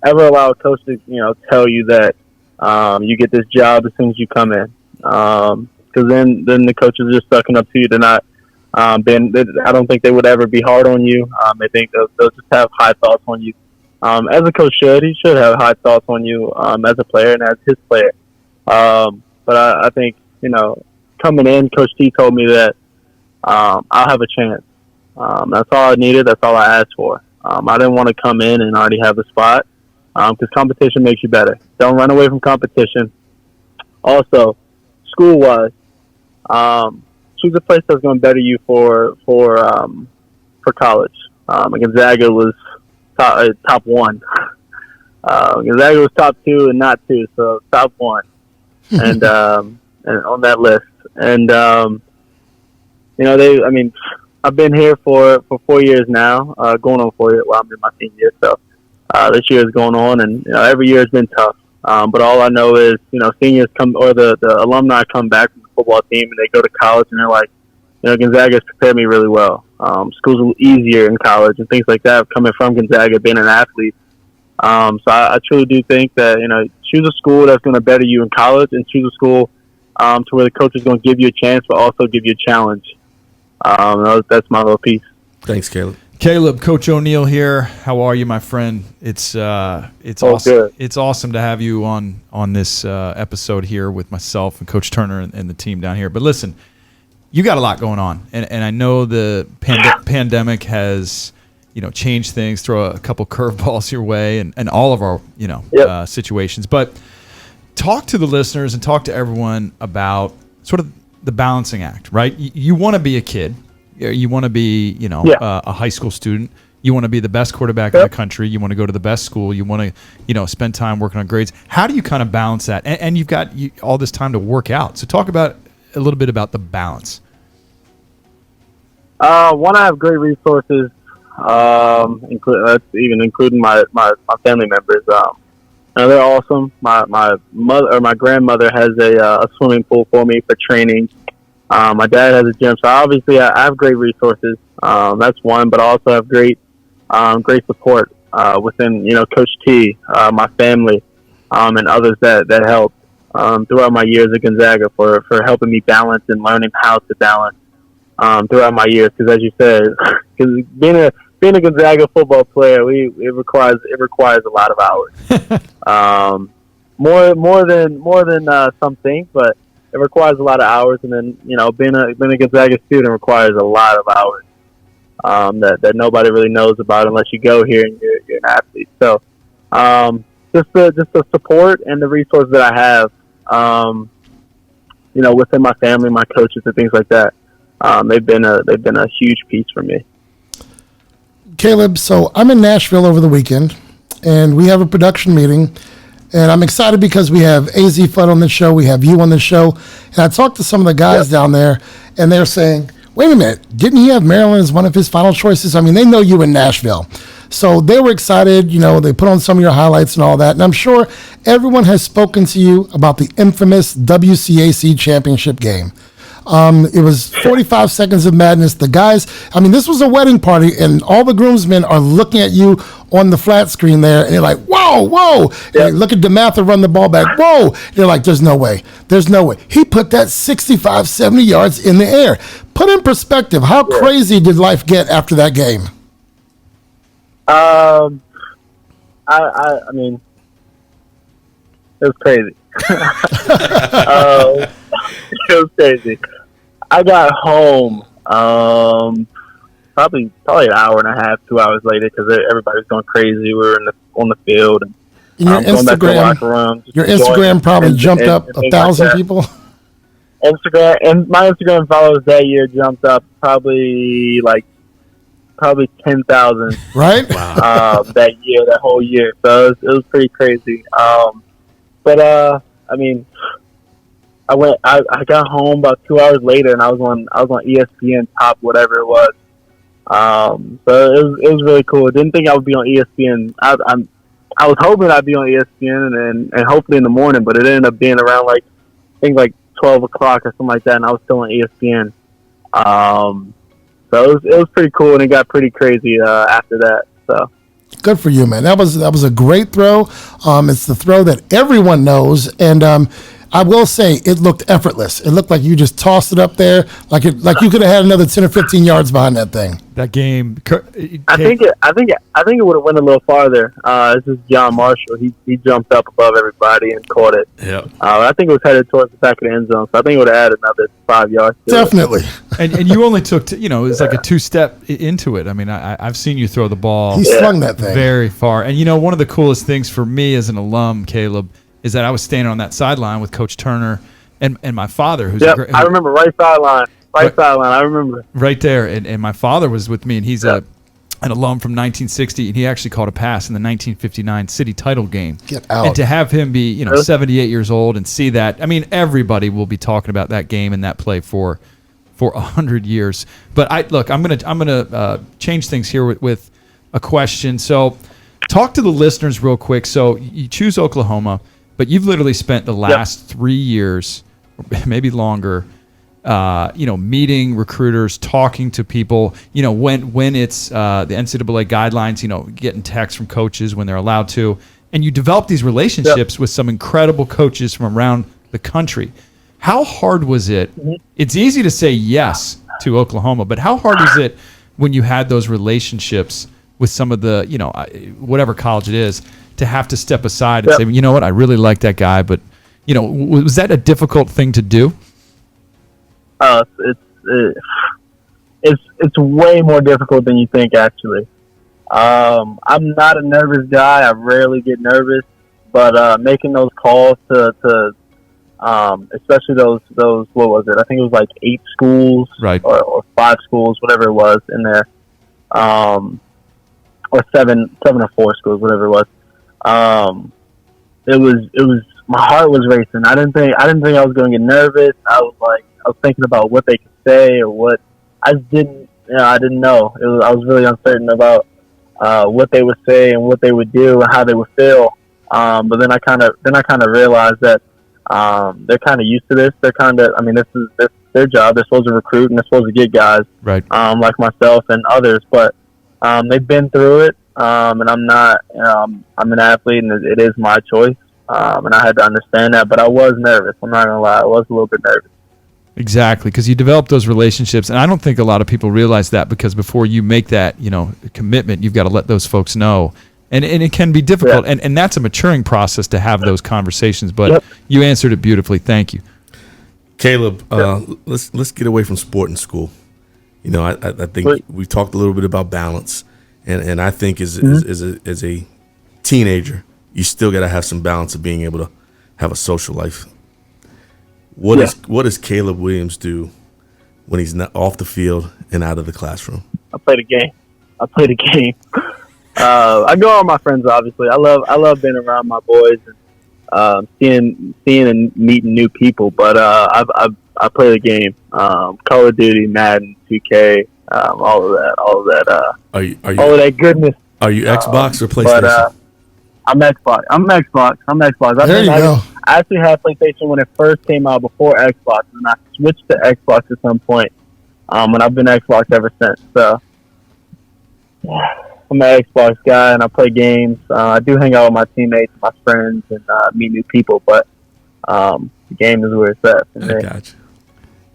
ever allow a coach to tell you that you get this job as soon as you come in. Because then the coaches are just sucking up to you to not. I don't think they would ever be hard on you. They think they'll just have high thoughts on you. As a coach should. He should have high thoughts on you as a player and as his player. But I think, coming in, Coach T told me that I'll have a chance. That's all I needed. That's all I asked for. I didn't want to come in and already have a spot because competition makes you better. Don't run away from competition. Also, school-wise, choose a place that's going to better you for college. Gonzaga was top one. Gonzaga was top two and not two, so top one, and on that list. And I've been here for 4 years now, going on 4 years. Well, I'm in my senior year, so this year is going on, and every year has been tough. But all I know is, seniors come, or the alumni come back from the football team and they go to college and they're like, Gonzaga's prepared me really well. School's a little easier in college and things like that, coming from Gonzaga, being an athlete. So I truly do think that, choose a school that's going to better you in college, and choose a school to where the coach is going to give you a chance, but also give you a challenge. That's my little piece.
Thanks, Caleb.
Caleb, Coach O'Neill here. How are you, my friend? It's awesome.
Good.
It's awesome to have you on this episode here with myself and Coach Turner and the team down here. But listen, you got a lot going on, and I know the pandemic has changed things, throw a couple curveballs your way, and all of our situations. But talk to the listeners and talk to everyone about sort of the balancing act, right? You want to be a kid. You want to be, a high school student. You want to be the best quarterback in the country. You want to go to the best school. You want to, spend time working on grades. How do you kind of balance that? And you've got all this time to work out. So talk about a little bit about the balance.
One, I have great resources, including my family members. They're awesome. My mother or my grandmother has a swimming pool for me for training. My dad has a gym, so obviously I have great resources. That's one, but I also have great support within Coach T, my family, and others that helped throughout my years at Gonzaga for helping me balance and learning how to balance throughout my years. Because as you said, because being a Gonzaga football player, it requires a lot of hours, more than some things, but it requires a lot of hours. And then being a Gonzaga student requires a lot of hours that nobody really knows about unless you go here and you're an athlete. So just the support and the resources that I have, within my family, my coaches, and things like that. They've been a huge piece for me.
Caleb, so I'm in Nashville over the weekend, and we have a production meeting, and I'm excited because we have Azzi Fudd on the show, we have you on the show, and I talked to some of the guys down there, and they're saying, wait a minute, didn't he have Maryland as one of his final choices? I mean, they know you in Nashville. So they were excited, they put on some of your highlights and all that, and I'm sure everyone has spoken to you about the infamous WCAC championship game. It was 45 seconds of madness. The guys, this was a wedding party, and all the groomsmen are looking at you on the flat screen there, and they're like, whoa. Yep. Look at DeMatha run the ball back. Whoa. They're like, there's no way. He put that 65, 70 yards in the air. Put in perspective, how crazy did life get after that game?
I mean, it was crazy. It was crazy. I got home probably an hour and a half, 2 hours later because everybody was going crazy. We were on the field. And
your
going back to the locker room.
Your Instagram probably jumped up 1,000 people.
Instagram, and my Instagram followers that year jumped up probably 10,000.
Right?
Wow. That whole year. So it was pretty crazy. I got home about 2 hours later, and I was on ESPN Top, whatever it was. So it was really cool. I didn't think I would be on ESPN. I was hoping I'd be on ESPN and hopefully in the morning, but it ended up being around I think 12 o'clock or something like that, and I was still on ESPN. So it was pretty cool, and it got pretty crazy after that. So.
Good for you, man. That was a great throw. It's the throw that everyone knows, and I will say it looked effortless. It looked like you just tossed it up there, like you could have had another 10 or 15 yards behind that thing.
That game,
I think it would have went a little farther. This is John Marshall. He jumped up above everybody and caught it.
Yeah.
I think it was headed towards the back of the end zone, so I think it would have added another 5 yards.
Definitely.
And you only took it was like a two-step into it. I've seen you throw the ball.
He slung that thing
very far. And one of the coolest things for me as an alum, Caleb, is that I was standing on that sideline with Coach Turner and my father, who's
I remember right sideline. I remember
right there, and my father was with me, and he's an alum from 1960, and he actually caught a pass in the 1959 city title game.
Get out!
And to have him be 78 years old and see that, everybody will be talking about that game and that play for 100 years. But I'm gonna change things here with a question. So talk to the listeners real quick. So you choose Oklahoma, but you've literally spent the last 3 years, maybe longer, meeting recruiters, talking to people, when it's the NCAA guidelines, getting texts from coaches when they're allowed to. And you develop these relationships with some incredible coaches from around the country. How hard was it? It's easy to say yes to Oklahoma, but how hard is it when you had those relationships with some of the, whatever college it is, to have to step aside and say, you know what, I really like that guy, but, was that a difficult thing to do?
It's way more difficult than you think, actually. I'm not a nervous guy. I rarely get nervous, but making those calls to especially those what was it? I think it was like 8 schools,
right,
or 5 schools, whatever it was in there, or 7 or 4 schools, whatever it was. It was my heart was racing. I didn't think I was going to get nervous. I was thinking about what they could say or what I just didn't. I didn't know. I was really uncertain about what they would say and what they would do and how they would feel. But then I kind of realized that they're kind of used to this. They're this is their job. They're supposed to recruit and they're supposed to get guys,
right?
Like myself and others. But they've been through it, and I'm not. I'm an athlete, and it is my choice. And I had to understand that. But I was nervous. I'm not gonna lie. I was a little bit nervous.
Exactly, because you develop those relationships, and I don't think a lot of people realize that, because before you make that, commitment, you've got to let those folks know, and it can be difficult, and that's a maturing process to have those conversations. But you answered it beautifully. Thank you,
Caleb. Let's get away from sport in school. I think we talked a little bit about balance, and I think as a teenager, you still got to have some balance of being able to have a social life. What does Caleb Williams do when he's not off the field and out of the classroom?
I play the game. I go out with my friends. Obviously, I love being around my boys and seeing and meeting new people. But I play the game. Call of Duty, Madden, 2K, all of that.
Are you
all of that goodness?
Are you Xbox or PlayStation?
But I'm Xbox.
There you go.
I actually had PlayStation when it first came out before Xbox, and I switched to Xbox at some point, and I've been Xbox ever since. So I'm an Xbox guy, and I play games. I do hang out with my teammates, my friends, and meet new people, but the game is where it's at.
I got you.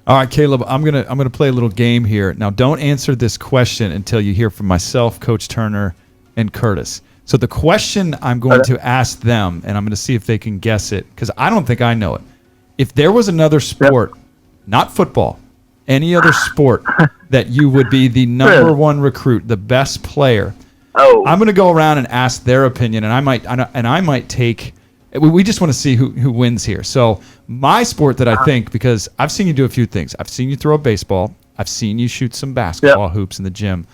All right, Caleb, I'm gonna play a little game here. Now, don't answer this question until you hear from myself, Coach Turner, and Curtis. So the question I'm going to ask them, and I'm going to see if they can guess it, because I don't think I know it. If there was another sport, not football, any other sport that you would be the number one recruit, the best player, I'm going to go around and ask their opinion, and I might take. We just want to see who wins here. So my sport that I think, because I've seen you do a few things. I've seen you throw a baseball. I've seen you shoot some basketball hoops in the gym.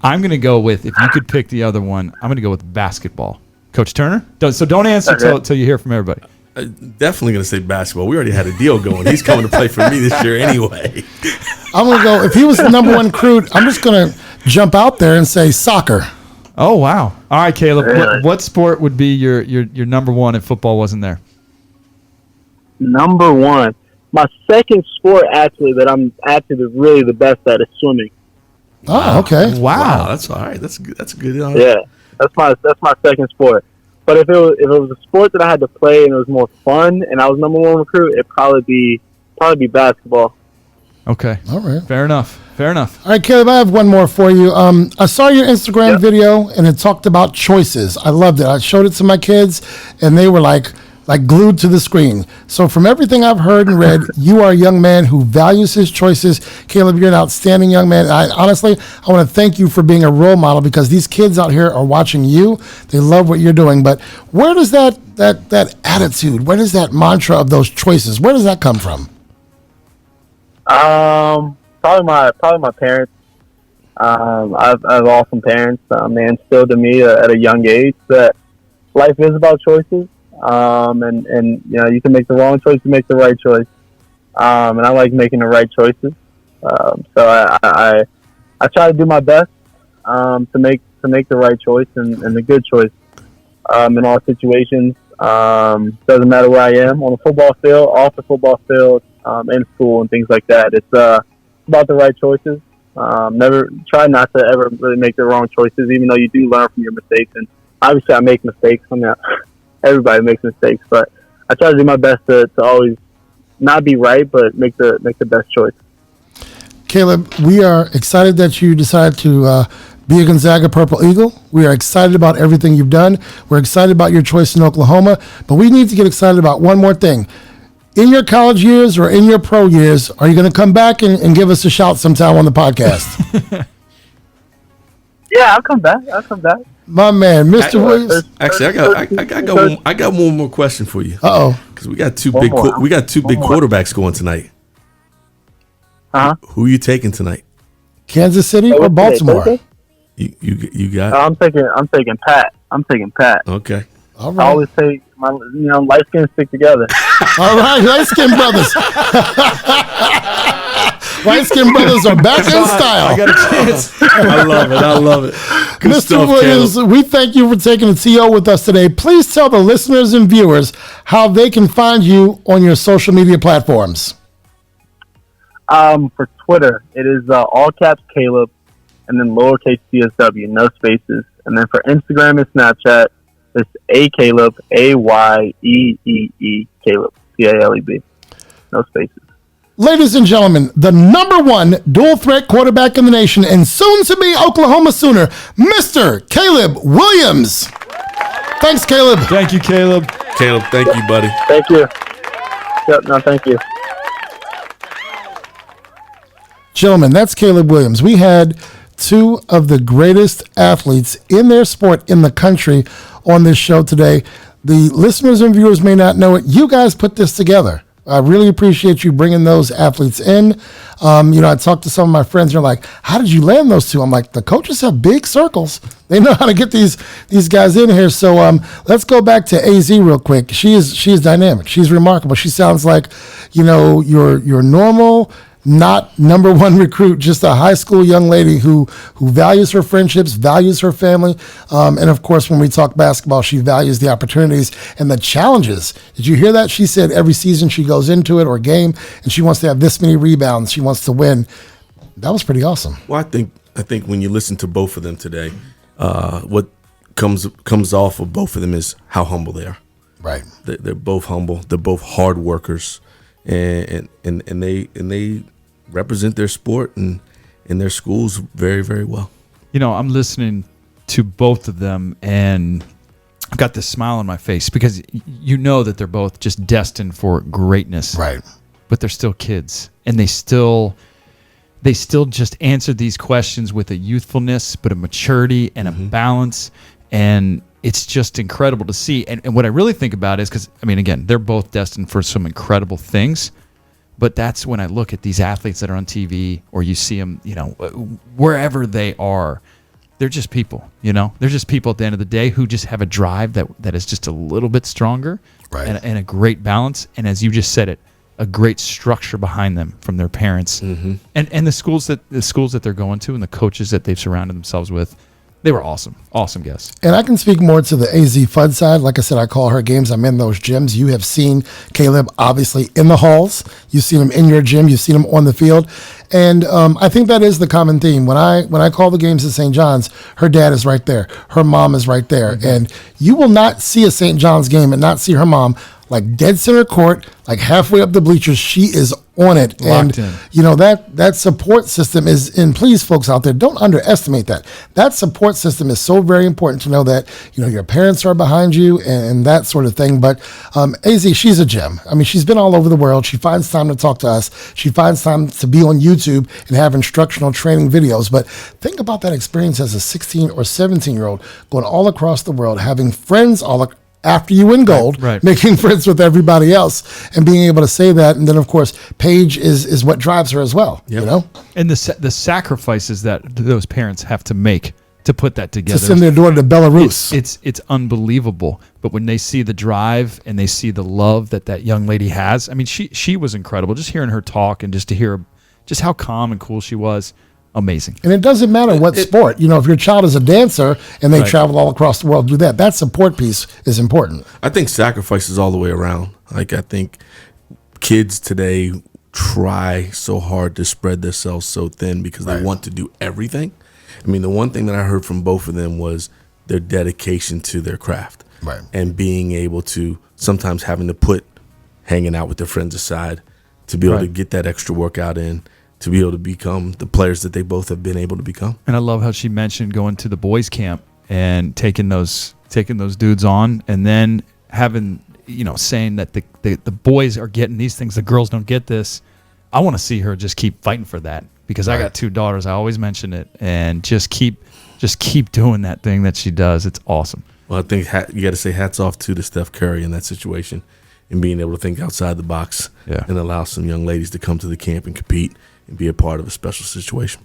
I'm going to go with, if you could pick the other one, I'm going to go with basketball. Coach Turner? So don't answer till you hear from everybody.
Definitely going to say basketball. We already had a deal going. He's coming to play for me this year anyway.
I'm going to go, if he was the number one recruit, I'm just going to jump out there and say soccer.
Oh, wow. All right, Caleb. What sport would be your number one if football wasn't there?
Number one. My second sport, actually, that I'm actually really the best at is swimming.
Oh, okay.
Wow.
That's all right. That's good.
Yeah, that's my second sport. But if it was a sport that I had to play and it was more fun and I was number one recruit, it'd probably be basketball.
Okay.
All right.
Fair enough. All
right, Caleb, I have one more for you. I saw your Instagram video and it talked about choices. I loved it. I showed it to my kids and they were like glued to the screen. So from everything I've heard and read, you are a young man who values his choices. Caleb, you're an outstanding young man. I want to thank you for being a role model, because these kids out here are watching you. They love what you're doing. But where does that attitude, where does that mantra of those choices, where does that come from?
Probably my parents. I have awesome parents. They instilled in me at a young age that life is about choices. And you can make the wrong choice, you make the right choice. And I like making the right choices. So I try to do my best to make the right choice and the good choice in all situations. Doesn't matter where I am, on the football field, off the football field, in school and things like that. It's about the right choices. Never try not to ever really make the wrong choices, even though you do learn from your mistakes. And obviously, I make mistakes. Everybody makes mistakes, but I try to do my best to always not be right, but make the best choice.
Caleb, we are excited that you decided to be a Gonzaga Purple Eagle. We are excited about everything you've done. We're excited about your choice in Oklahoma, but we need to get excited about one more thing. In your college years or in your pro years, are you going to come back and give us a shout sometime on the podcast?
Yeah, I'll come back.
My man, Mr. Williams.
Actually, I got one more question for you. Because we got two big quarterbacks going tonight. Who are you taking tonight?
Kansas City or Baltimore?
You got?
I'm taking Pat.
Okay.
All right.
I always say my light skin stick together.
All right, light skin brothers. Light skin brothers are back in style.
I got a chance.
I love it. Good
Mr.
stuff,
Williams,
Caleb.
we thank you for taking the TO with us today. Please tell the listeners and viewers how they can find you on your social media platforms.
For Twitter, it is all caps Caleb and then lowercase CSW, no spaces. And then for Instagram and Snapchat, it's Caleb, AYEEE Caleb, CALEB, no spaces.
Ladies and gentlemen, the number one dual threat quarterback in the nation and soon to be Oklahoma Sooner, Mr. Caleb Williams. Thanks, Caleb.
Thank you, Caleb.
Caleb, thank you, buddy.
Thank you. Yep, no, thank you.
Gentlemen, that's Caleb Williams. We had two of the greatest athletes in their sport in the country on this show today. The listeners and viewers may not know it. You guys put this together. I really appreciate you bringing those athletes in. I talked to some of my friends. They're like, how did you land those two? I'm like, the coaches have big circles. They know how to get these guys in here. So let's go back to Azzi real quick. She is dynamic. She's remarkable. She sounds like, your normal, not number one recruit, just a high school young lady who values her friendships, values her family. And of course, when we talk basketball, she values the opportunities and the challenges. Did you hear that? She said every season she goes into it or game and she wants to have this many rebounds. She wants to win. That was pretty awesome.
Well, I think when you listen to both of them today, what comes off of both of them is how humble they are.
Right.
They're both humble. They're both hard workers, and they represent their sport and their schools very, very well.
I'm listening to both of them, and I've got this smile on my face because that they're both just destined for greatness.
Right.
But they're still kids, and they still just answer these questions with a youthfulness, but a maturity and a balance, and it's just incredible to see. And what I really think about is because, again, they're both destined for some incredible things. But that's when I look at these athletes that are on TV or you see them, wherever they are, they're just people, They're just people at the end of the day who just have a drive that is just a little bit stronger,
right,
and a great balance. And as you just said it, a great structure behind them from their parents and the schools that they're going to and the coaches that they've surrounded themselves with. They were awesome guests.
And I can speak more to the Azzi Fudd side. Like I said, I call her games. I'm in those gyms. You have seen Caleb, obviously, in the halls. You've seen him in your gym. You've seen him on the field. And I think that is the common theme. When I call the games at St. John's, her dad is right there. Her mom is right there. And you will not see a St. John's game and not see her mom like dead center court, like halfway up the bleachers. She is on it.
Locked
and
in.
That support system is, and please folks out there, don't underestimate that. That support system is so very important to know that your parents are behind you and that sort of thing. But Azzi, she's a gem. She's been all over the world. She finds time to talk to us. She finds time to be on YouTube and have instructional training videos. But think about that experience as a 16 or 17-year-old going all across the world, having friends after you win gold,
right.
Making friends with everybody else and being able to say that. And then, of course, Paige is what drives her as well,
And the sacrifices that those parents have to make to put that together.
To send their daughter to Belarus.
It's unbelievable. But when they see the drive and they see the love that young lady has, she was incredible. Just hearing her talk and just to hear just how calm and cool she was. Amazing. And
it doesn't matter what sport. If your child is a dancer and they travel all across the world to do that support piece is important.
I think sacrifice is all the way around. I think kids today try so hard to spread themselves so thin because they want to do everything. The one thing that I heard from both of them was their dedication to their craft.
Right.
And being able to sometimes having to put hanging out with their friends aside to be able to get that extra workout in, to be able to become the players that they both have been able to become.
And I love how she mentioned going to the boys' camp and taking those dudes on, and then having, saying that the boys are getting these things, the girls don't get this. I want to see her just keep fighting for that, because I got 2 daughters. I always mention it, and just keep doing that thing that she does. It's awesome.
Well, I think you got to say hats off to Steph Curry in that situation, and being able to think outside the box and allow some young ladies to come to the camp and compete and be a part of a special situation.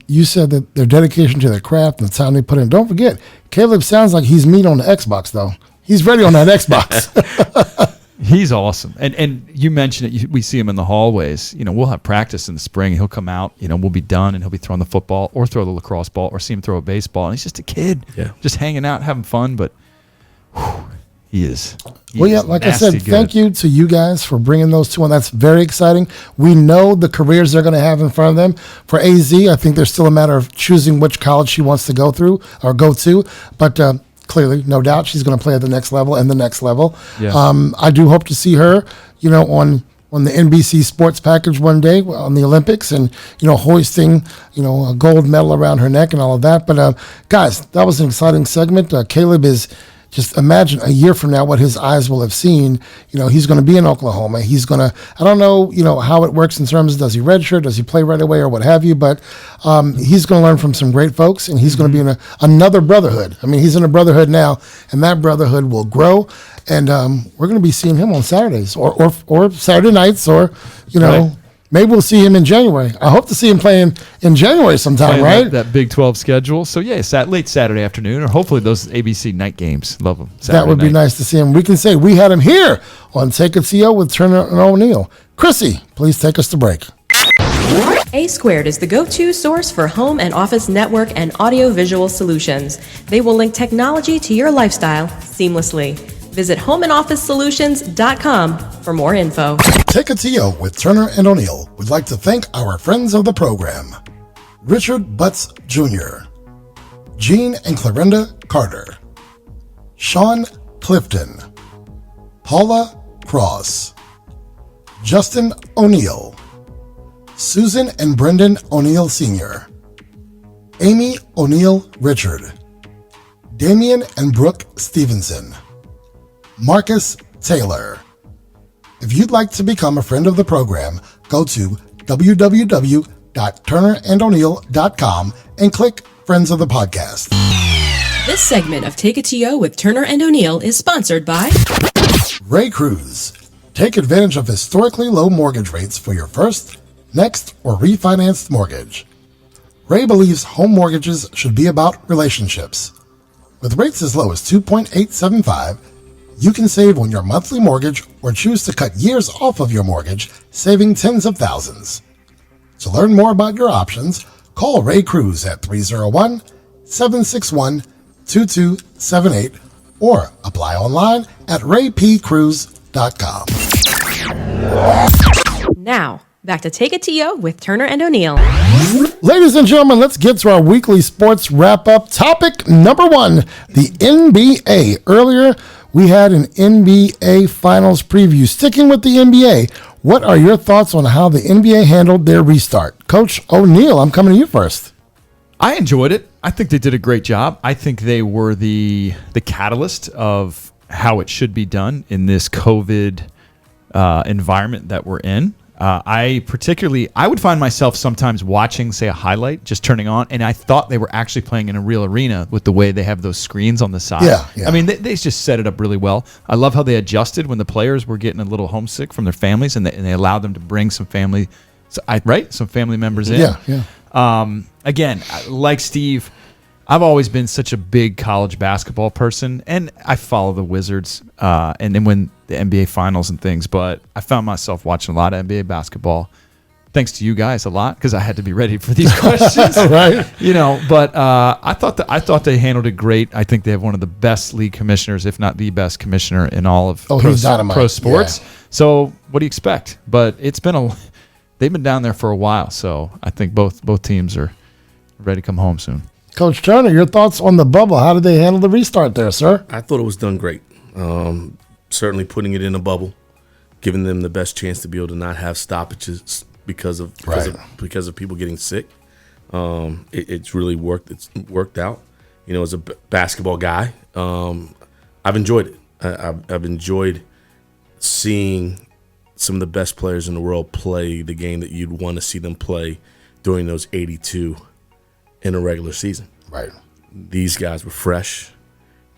You said that their dedication to their craft and the time they put in. Don't forget, Caleb sounds like he's mean on the Xbox, though. He's ready on that Xbox.
He's awesome. And you mentioned it. We see him in the hallways. We'll have practice in the spring. He'll come out. We'll be done, and he'll be throwing the football or throw the lacrosse ball or see him throw a baseball. And he's just a kid, just hanging out, having fun. But he is.
Like I said, thank you to you guys for bringing those 2 on. That's very exciting. We know the careers they're going to have in front of them. For AZ, I think there's still a matter of choosing which college she wants to go through or go to. But clearly, no doubt, she's going to play at the next level and the next level. Yeah. I do hope to see her, on the NBC sports package one day on the Olympics, and hoisting a gold medal around her neck and all of that. But guys, that was an exciting segment. Caleb is. Just imagine a year from now what his eyes will have seen. He's going to be in Oklahoma. He's going to, I don't know, how it works in terms of does he redshirt, does he play right away or what have you, but he's going to learn from some great folks, and he's going to be in another brotherhood. I mean, he's in a brotherhood now, and that brotherhood will grow, and we're going to be seeing him on Saturdays or Saturday nights or,
Right.
Maybe we'll see him in January. I hope to see him playing in January sometime, right?
That Big 12 schedule. So, late Saturday afternoon, or hopefully those ABC night games. Love them.
That would be nice to see him. We can say we had him here on Take a TO with Turner and O'Neill. Chrissy, please take us to break.
A Squared is the go-to source for home and office network and audio-visual solutions. They will link technology to your lifestyle seamlessly. Visit homeandofficesolutions.com for more info.
Take a TO with Turner and O'Neill would like to thank our friends of the program: Richard Butts Jr., Gene and Clarinda Carter, Sean Clifton, Paula Cross, Justin O'Neill, Susan and Brendan O'Neill Sr., Amy O'Neill Richard, Damian and Brooke Stevenson, Marcus Taylor. If you'd like to become a friend of the program, go to www.turnerando'neill.com and click Friends of the Podcast.
This segment of Take a TO with Turner and O'Neill is sponsored by
Ray Cruz. Take advantage of historically low mortgage rates for your first, next, or refinanced mortgage. Ray believes home mortgages should be about relationships. With rates as low as 2.875, you can save on your monthly mortgage or choose to cut years off of your mortgage, saving tens of thousands. To learn more about your options, call Ray Cruz at 301-761-2278 or apply online at raypcruz.com.
Now, back to Take a TO with Turner and O'Neill.
Ladies and gentlemen, let's get to our weekly sports wrap-up. Topic number 1, the NBA. Earlier, we had an NBA Finals preview. Sticking with the NBA, what are your thoughts on how the NBA handled their restart? Coach O'Neill, I'm coming to you first.
I enjoyed it. I think they did a great job. I think they were the catalyst of how it should be done in this COVID environment that we're in. I would find myself sometimes watching, say, a highlight, just turning on, and I thought they were actually playing in a real arena with the way they have those screens on the side.
Yeah.
I mean, they just set it up really well. I love how they adjusted when the players were getting a little homesick from their families, and they allowed them to bring some family members in.
Yeah.
Again, like Steve, I've always been such a big college basketball person, and I follow the Wizards and then when the NBA Finals and things, but I found myself watching a lot of NBA basketball, thanks to you guys a lot, because I had to be ready for these questions.
Right.
But I thought they handled it great. I think they have one of the best league commissioners, if not the best commissioner in all of pro sports. Yeah. So what do you expect? But they've been down there for a while, so I think both teams are ready to come home soon.
Coach Turner, your thoughts on the bubble? How did they handle the restart there, sir?
I thought it was done great. Certainly putting it in a bubble, giving them the best chance to be able to not have stoppages because of people getting sick. It's really worked. It's worked out. You know, as a basketball guy, I've enjoyed it. I've enjoyed seeing some of the best players in the world play the game that you'd want to see them play during those 82 in a regular season.
Right.
These guys were fresh.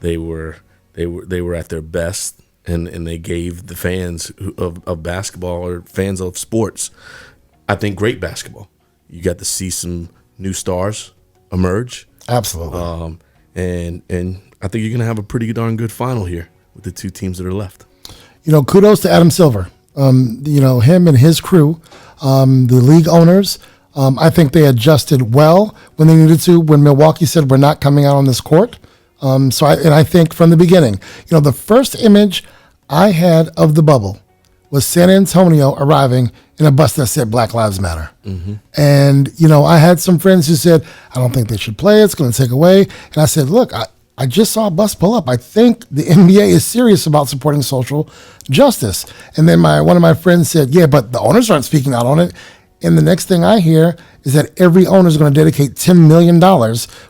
They were at their best, and they gave the fans of basketball or fans of sports, I think, great basketball. You got to see some new stars emerge.
Absolutely.
And I think you're going to have a pretty darn good final here with the two teams that are left.
You know, kudos to Adam Silver. You know, him and his crew, the league owners, I think they adjusted well when they needed to, when Milwaukee said, we're not coming out on this court. I think from the beginning, you know, the first image I had of the bubble was San Antonio arriving in a bus that said Black Lives Matter. Mm-hmm. And, you know, I had some friends who said, I don't think they should play. It's going to take away. And I said, look, I just saw a bus pull up. I think the NBA is serious about supporting social justice. And then one of my friends said, yeah, but the owners aren't speaking out on it. And the next thing I hear is that every owner is going to dedicate $10 million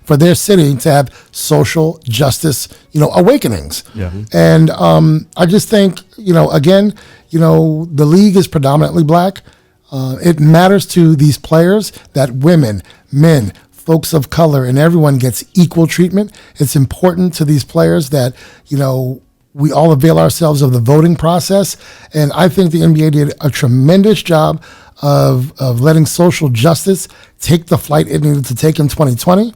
for their city to have social justice, you know, awakenings.
Yeah.
And I just think, you know, again, you know, the league is predominantly black. It matters to these players that women, men, folks of color, and everyone gets equal treatment. It's important to these players that, you know, we all avail ourselves of the voting process. And I think the NBA did a tremendous job of letting social justice take the flight it needed to take in 2020.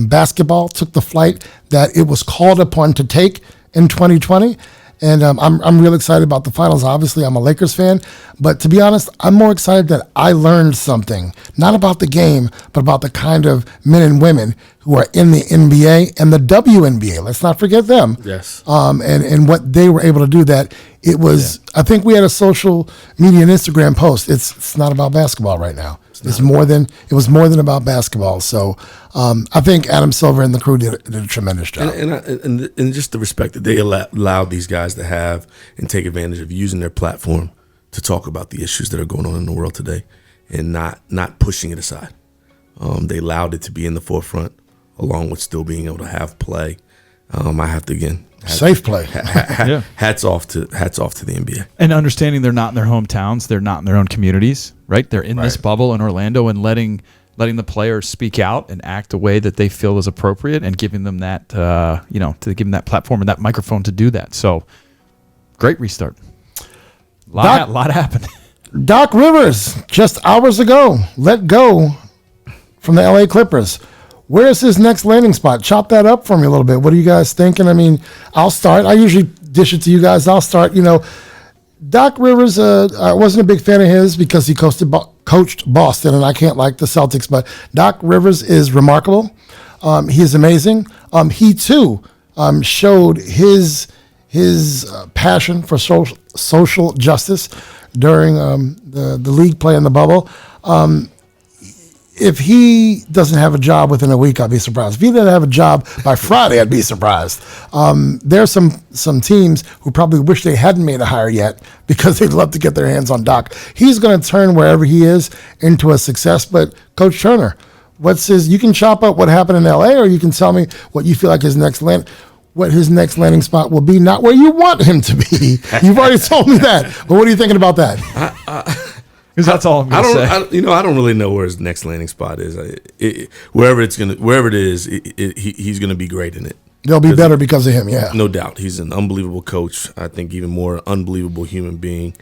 Basketball took the flight that it was called upon to take in 2020. And I'm real excited about the finals. Obviously, I'm a Lakers fan. But to be honest, I'm more excited that I learned something, not about the game, but about the kind of men and women who are in the NBA and the WNBA. Let's not forget them.
Yes.
And what they were able to do, that it was, I think we had a social media and Instagram post. It's not about basketball right now. It was more than about basketball. So I think Adam Silver and the crew did a tremendous job.
And just the respect that they allowed these guys to have and take advantage of using their platform to talk about the issues that are going on in the world today, and not pushing it aside. They allowed it to be in the forefront, along with still being able to have play. I have to
safe play.
Hats off to the NBA.
And understanding they're not in their hometowns, they're not in their own communities, right? They're in this bubble in Orlando, and letting the players speak out and act a way that they feel is appropriate, and giving them that, to give them that platform and that microphone to do that. So, great restart. A lot happened.
Doc Rivers, just hours ago, let go from the LA Clippers. Where's his next landing spot? Chop that up for me a little bit. What are you guys thinking? I mean, I'll start. I usually dish it to you guys. I'll start. You know, Doc Rivers, I wasn't a big fan of his because he coached Boston, and I can't like the Celtics, but Doc Rivers is remarkable. He is amazing. He, too, showed his passion for social justice during the league play in the bubble. If he doesn't have a job within a week, I'd be surprised. If he didn't have a job by Friday, I'd be surprised. There are some teams who probably wish they hadn't made a hire yet because they'd love to get their hands on Doc. He's going to turn wherever he is into a success. But Coach Turner, you can chop up what happened in LA, or you can tell me what you feel like his next landing spot will be. Not where you want him to be. You've already told me that. But what are you thinking about that?
Because that's all I'm going to say.
I don't really know where his next landing spot is. Wherever it is, he's going to be great in it.
They'll be better because of him, yeah.
No doubt. He's an unbelievable coach. I think even more unbelievable human being.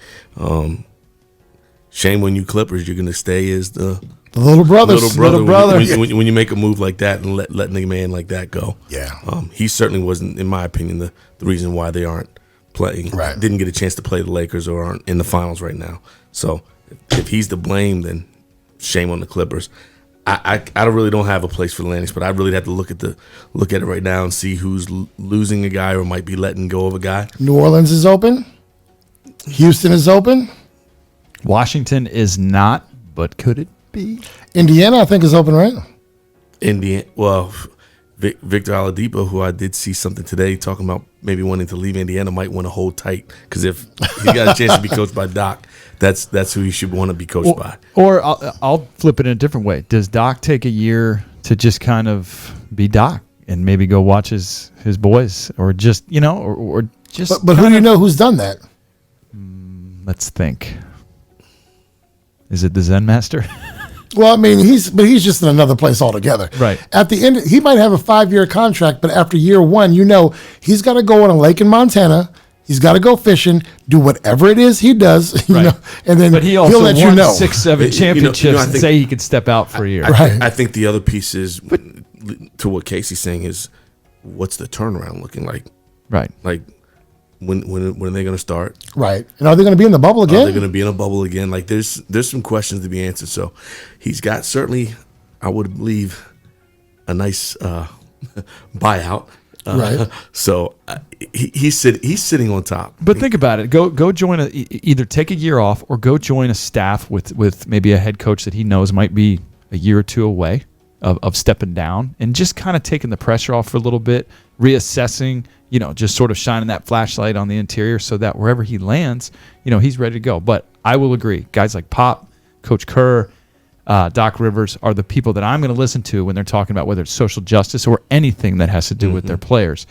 Shame on you Clippers. You're going to stay as the
little brother.
When you make a move like that and letting a man like that go.
Yeah.
He certainly wasn't, in my opinion, the reason why they aren't playing.
Right.
Didn't get a chance to play the Lakers or aren't in the finals right now. So if he's to blame, then shame on the Clippers. I really don't have a place for the landings, but I really have to look at it right now and see who's losing a guy or might be letting go of a guy.
New Orleans is open. Houston is open.
Washington is not, but could it be?
Indiana, I think, is open, right?
Indiana. Well, Victor Oladipo, who I did see something today talking about maybe wanting to leave Indiana, might want to hold tight, because if he got a chance to be coached by Doc, that's who you should want to be coached by.
Or I'll flip it in a different way. Does Doc take a year to just kind of be Doc and maybe go watch his boys, or just or just?
But who do you know who's done that?
Let's think. Is it the Zen Master?
Well, I mean, he's just in another place altogether.
Right.
At the end, he might have a 5-year contract, but after year 1, he's got to go on a lake in Montana. He's got to go fishing, do whatever it is he does, you know, and then
but he also
he'll let
won
you know.
6-7 championships and say he could step out for a year.
I think the other piece is to what Casey's saying is, what's the turnaround looking like?
Right.
Like, when are they going to start?
Right. And are they going to be in the bubble again?
Are they going to be in a bubble again? Like, there's some questions to be answered. So he's got, certainly, I would believe, a nice buyout.
Right.
So he's sitting on top.
But think about it. Go join either take a year off or go join a staff with maybe a head coach that he knows might be a year or two away of stepping down, and just kind of taking the pressure off for a little bit, reassessing, just sort of shining that flashlight on the interior so that wherever he lands, he's ready to go. But I will agree, guys like Pop, Coach Kerr, Doc Rivers are the people that I'm going to listen to when they're talking about whether it's social justice or anything that has to do with their players.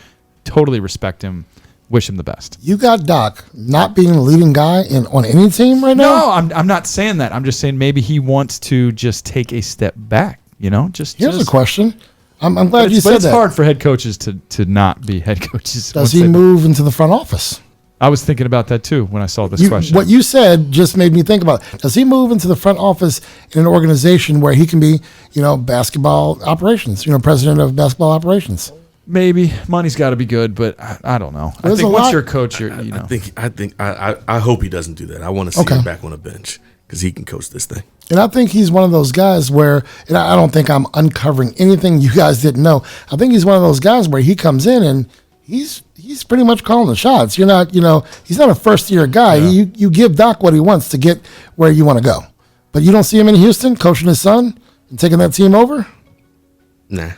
Totally respect him. Wish him the best. You
got Doc not being the leading guy on any team right now?
No, I'm not saying that. I'm just saying maybe he wants to just take a step back. Here's
a question. I'm glad you said that.
But it's hard for head coaches to not be head coaches.
Does he move into the front office?
I was thinking about that too when I saw this question.
What you said just made me think about it. Does he move into the front office in an organization where he can be, basketball operations, president of basketball operations?
Maybe. Money's got to be good, but I don't know. I think once you're a coach,
I hope he doesn't do that. I want to see him back on a bench because he can coach this thing.
And I think he's one of those guys where, and I don't think I'm uncovering anything you guys didn't know. I think he's one of those guys where he comes in and he's pretty much calling the shots. You're not, he's not a first-year guy. Yeah. You give Doc what he wants to get where you want to go. But you don't see him in Houston coaching his son and taking that team over?
Nah.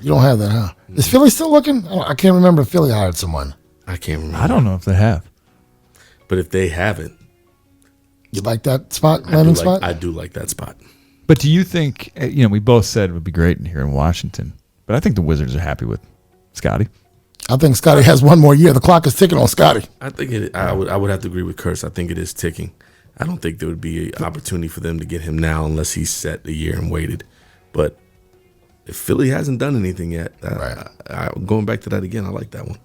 You don't have that, huh? Is Philly still looking? I can't remember if Philly hired someone.
I can't remember.
I don't know if they have.
But if they haven't.
You like that spot, landing spot?
I do like that spot.
But do you think, we both said it would be great here in Washington, but I think the Wizards are happy with Scotty.
I think Scotty has one more year. The clock is ticking on Scotty.
I think I would have to agree with Curse. I think it is ticking. I don't think there would be an opportunity for them to get him now unless he set a year and waited. But if Philly hasn't done anything yet, going back to that again, I like that one.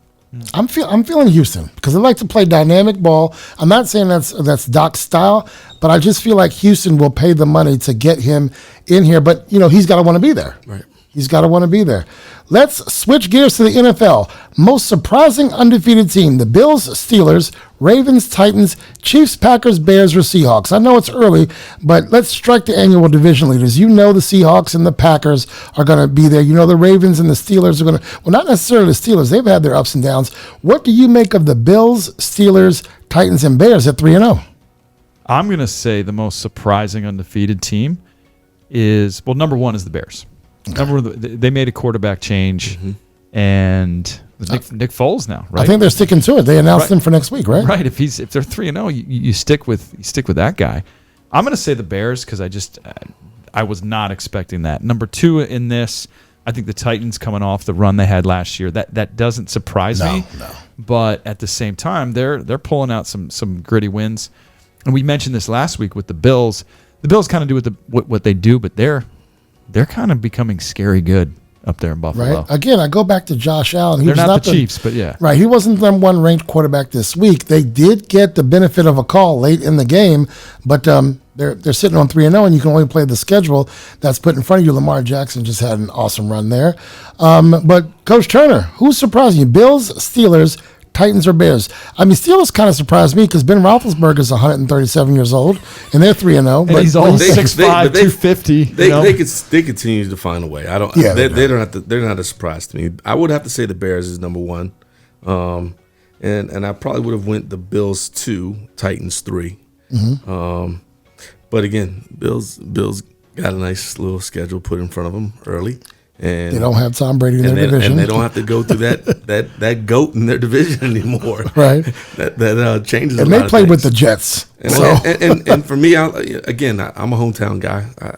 I'm feeling Houston because they like to play dynamic ball. I'm not saying that's Doc's style, but I just feel like Houston will pay the money to get him in here. But he's got to want to be there.
Right.
He's got to want to be there. Let's switch gears to the NFL. Most surprising undefeated team: the Bills, Steelers, Ravens, Titans, Chiefs, Packers, Bears, or Seahawks. I know it's early, but let's strike the annual division leaders. The Seahawks and the Packers are going to be there. The Ravens and the Steelers are going to, well, not necessarily the Steelers. They've had their ups and downs. What do you make of the Bills, Steelers, Titans, and Bears at 3-0?
I'm going to say the most surprising undefeated team is, number one is the Bears. Okay. They made a quarterback change, and Nick Foles now, right?
I think they're sticking to it. They announced him for next week, right?
Right. If they're 3-0, you stick with that guy. I'm going to say the Bears because I was not expecting that. Number two in this, I think the Titans coming off the run they had last year. That doesn't surprise me. No. But at the same time, they're pulling out some gritty wins. And we mentioned this last week with the Bills. The Bills kind of do what they do, but they're kind of becoming scary good up there in Buffalo.
Right. Again, I go back to Josh Allen.
They're not the Chiefs, but yeah.
Right. He wasn't the number one ranked quarterback this week. They did get the benefit of a call late in the game, but they're sitting on 3-0, and you can only play the schedule that's put in front of you. Lamar Jackson just had an awesome run there. But Coach Turner, who's surprising you? Bills, Steelers, Titans, or Bears? I mean, Steelers kind of surprised me because Ben Roethlisberger is 137 years old, and they're 3-0.
And he's all 6'5", 250.
They continue to find a way. I don't. Yeah, they don't have to. They're not a surprise to me. I would have to say the Bears is number one, and I probably would have went the Bills 2, Titans 3. Mm-hmm. But again, Bills got a nice little schedule put in front of them early, And
they don't have Tom Brady in their division.
And they don't have to go through that GOAT in their division anymore.
Right.
That changes.
And they played with the Jets.
And for me, I'm a hometown guy. I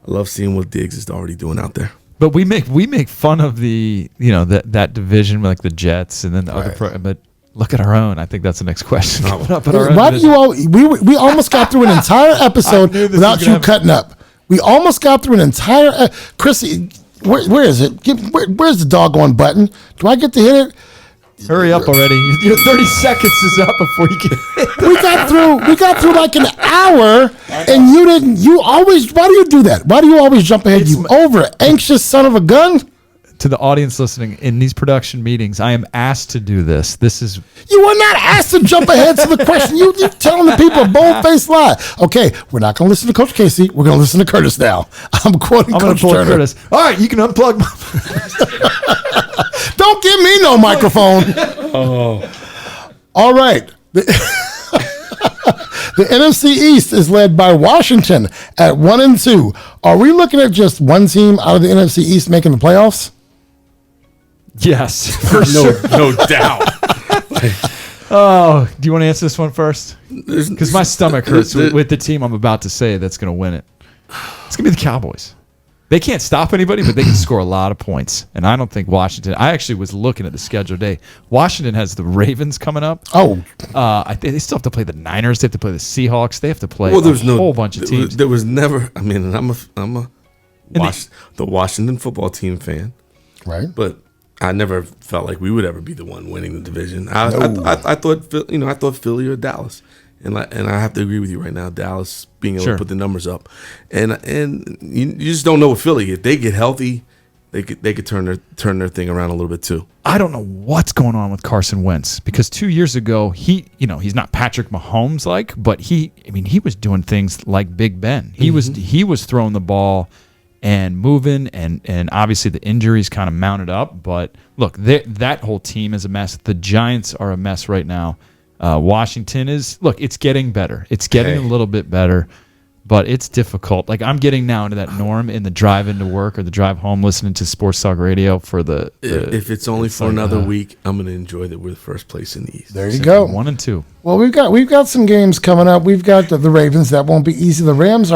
love seeing what Diggs is already doing out there.
But we make fun of the that division, like the Jets, and then the other. But look at our own. I think that's the next question.
Why do you all? We almost got through an entire episode without you cutting up. We almost got through an entire. Chrissy, where is it? Where's the doggone button? Do I get to hit it?
Hurry up already! Your 30 seconds is up before you get.
We got through like an hour, and you didn't. You always. Why do you do that? Why do you always jump ahead? You over anxious son of a gun.
To the audience listening, in these production meetings, I am asked to do this. This is.
You were not asked to jump ahead to the question. You're telling the people a bold-faced lie. Okay, we're not going to listen to Coach Casey. We're going to listen to Curtis now. I'm quoting Coach Turner.
Curtis. All right, you can unplug my.
Don't give me no microphone. All right. The NFC East is led by Washington at 1-2. Are we looking at just one team out of the NFC East making the playoffs?
Yes, for sure.
No doubt.
Oh, do you want to answer this one first? Because my stomach hurts with the team I'm about to say that's going to win it. It's going to be the Cowboys. They can't stop anybody, but they can score a lot of points. And I don't think Washington. I actually was looking at the schedule today. Washington has the Ravens coming up.
Oh,
I think they still have to play the Niners. They have to play the Seahawks. They have to play a whole bunch of teams.
There was never. I mean, I'm the Washington football team fan,
right?
But I never felt like we would ever be the one winning the division. I thought Philly or Dallas. And I have to agree with you right now. Dallas being able to put the numbers up, and you just don't know with Philly, if they get healthy, they could turn their thing around a little bit too.
I don't know what's going on with Carson Wentz, because 2 years ago he's not Patrick Mahomes but he was doing things like Big Ben. He was throwing the ball and moving, and obviously the injuries kind of mounted up. But look, that whole team is a mess. The Giants are a mess right now. Washington is, it's getting better. It's getting a little bit better, but it's difficult. Like, I'm getting now into that norm in the drive into work or the drive home listening to sports talk radio for the
if it's only for another week, I'm going to enjoy that we're the first place in the East.
There you go.
1-2.
Well, we've got some games coming up. We've got the Ravens. That won't be easy. The Rams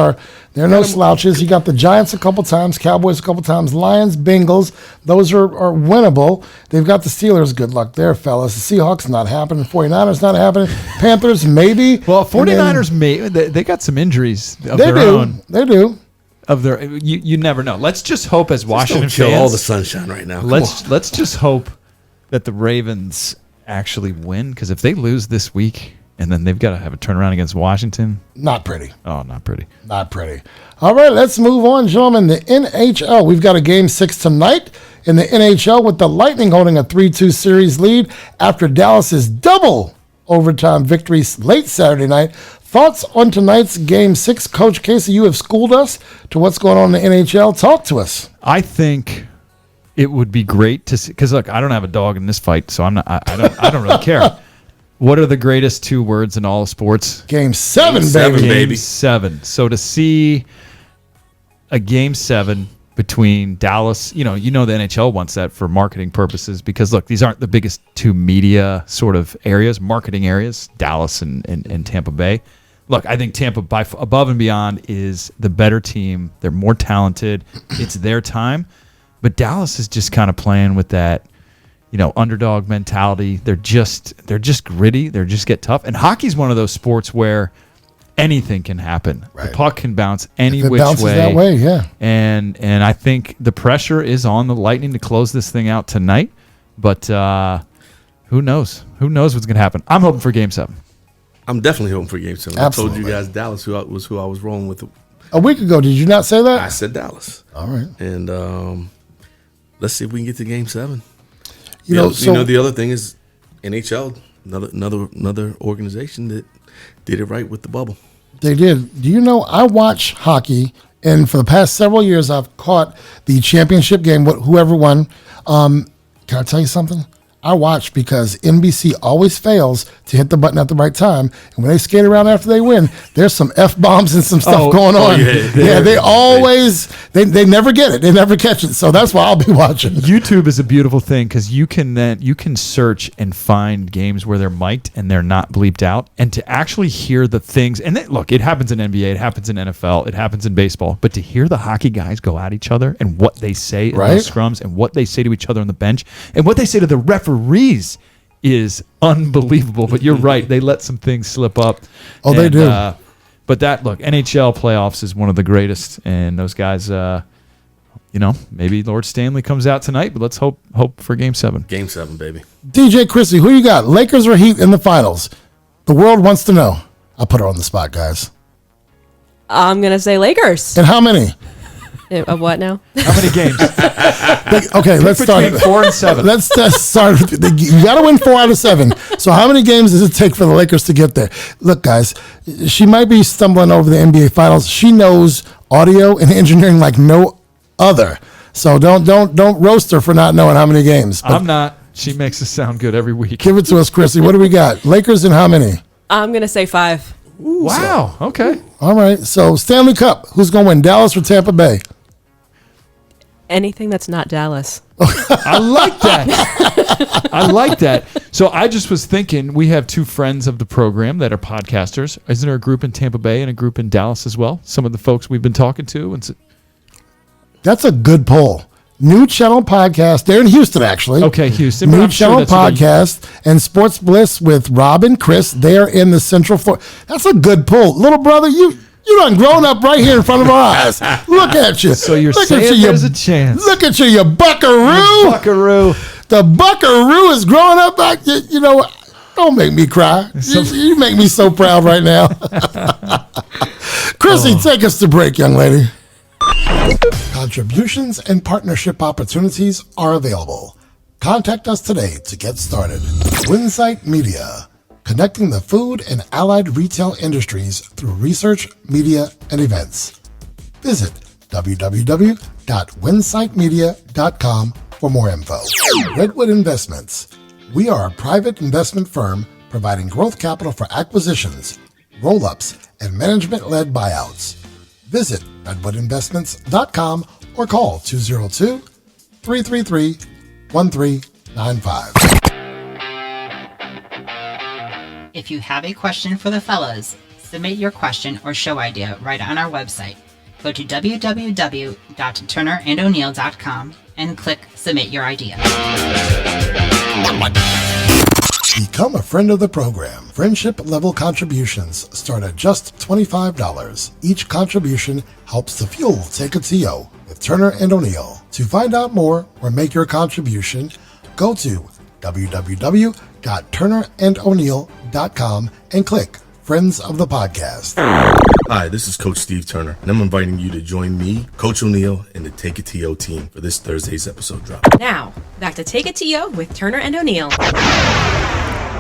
they're no slouches. You got the Giants a couple times, Cowboys a couple times, Lions, Bengals. Those are winnable. They've got the Steelers. Good luck there, fellas. The Seahawks not happening. 49ers not happening. Panthers maybe.
Well, 49ers they got some injuries of their own.
They do.
Of their, you never know. Let's just hope as Washington
fans. Don't kill
all
the sunshine right now.
Let's just hope that the Ravens actually win, because if they lose this week and then they've got to have a turnaround against Washington,
not pretty.
Oh, not pretty.
Not pretty. All right, let's move on, gentlemen. The NHL. We've got a game 6 tonight in the NHL with the Lightning holding a 3-2 series lead after Dallas's double overtime victory late Saturday night. Thoughts on tonight's game 6, Coach Casey? You have schooled us to what's going on in the NHL. Talk to us.
I think it would be great to see, because look, I don't have a dog in this fight, so I don't really care. What are the greatest 2 words in all of sports?
Game 7,
baby.
Game 7. So to see a game 7 between Dallas, the NHL wants that for marketing purposes, because look, these aren't the biggest 2 media sort of areas, marketing areas, Dallas and Tampa Bay. Look, I think Tampa, by above and beyond, is the better team. They're more talented. It's their time. But Dallas is just kind of playing with that, underdog mentality. They're just gritty. They just get tough. And hockey's one of those sports where anything can happen. Right. The puck can bounce any which way.
That way, yeah.
And I think the pressure is on the Lightning to close this thing out tonight. But who knows? Who knows what's going to happen? I'm hoping for Game 7.
I'm definitely hoping for Game 7.
Absolutely.
I told you guys Dallas was who I was rolling with.
A week ago, did you not say that?
I said Dallas.
All right.
And let's see if we can get to Game 7.
So
the other thing is NHL, another organization that did it right with the bubble.
They did. Do you know, I watch hockey, and for the past several years, I've caught the championship game, whoever won. Can I tell you something? I watch because NBC always fails to hit the button at the right time. And when they skate around after they win, there's some F-bombs and some stuff going on. They always, they never get it. They never catch it. So that's why I'll be watching.
YouTube is a beautiful thing because you can search and find games where they're mic'd and they're not bleeped out. And to actually hear the things, and look, it happens in NBA, it happens in NFL, it happens in baseball. But to hear the hockey guys go at each other and what they say in those scrums and what they say to each other on the bench and what they say to the referees is unbelievable. But you're right, they let some things slip up.
They do.
But NHL playoffs is one of the greatest, and those guys, maybe Lord Stanley comes out tonight, but let's hope for Game 7.
Game 7, baby.
DJ Chrissy, who you got? Lakers or Heat in the finals? The world wants to know. I'll put her on the spot, guys.
I'm going to say Lakers.
And how many?
What now?
How many games?
Okay, let's start.
Between 4 and 7.
Let's start. You got to win 4 out of 7. So how many games does it take for the Lakers to get there? Look, guys, she might be stumbling over the NBA Finals. She knows audio and engineering like no other. So don't roast her for not knowing how many games.
I'm not. She makes us sound good every week.
Give it to us, Chrissy. What do we got? Lakers and how many?
I'm going to say 5.
Ooh, wow. Okay.
All right. So Stanley Cup. Who's going to win, Dallas or Tampa Bay?
Anything that's not Dallas.
I like that. I like that. So I just was thinking, we have 2 friends of the program that are podcasters. Isn't there a group in Tampa Bay and a group in Dallas as well? Some of the folks we've been talking to.
That's a good poll. New Channel Podcast. They're in Houston, actually.
Okay, Houston.
New Channel Podcast and Sports Bliss with Rob and Chris. They're in the Central Florida. That's a good poll. Little brother, you done grown up right here in front of our eyes. Look at you.
So you're
Look
saying there's a chance.
Look at you buckaroo.
Buckaroo.
The buckaroo is growing up like, don't make me cry. You make me so proud right now. Chrissy, take us to break, young lady. Contributions and partnership opportunities are available. Contact us today to get started. Winsight Media, connecting the food and allied retail industries through research, media, and events. Visit www.winsightmedia.com for more info. Redwood Investments. We are a private investment firm providing growth capital for acquisitions, roll-ups, and management-led buyouts. Visit redwoodinvestments.com or call 202-333-1395.
If you have a question for the fellas, submit your question or show idea right on our website. Go to www.turnerandoneal.com and click Submit Your Idea.
Become a friend of the program. Friendship level contributions start at just $25. Each contribution helps to fuel Take a TO with Turner and O'Neill. To find out more or make your contribution, go to www.turnerandoneal.com and click Friends of the Podcast.
Hi, this is Coach Steve Turner, and I'm inviting you to join me, Coach O'Neill, and the Take a TO team for this Thursday's episode drop.
Now, back to Take a TO with Turner and O'Neill.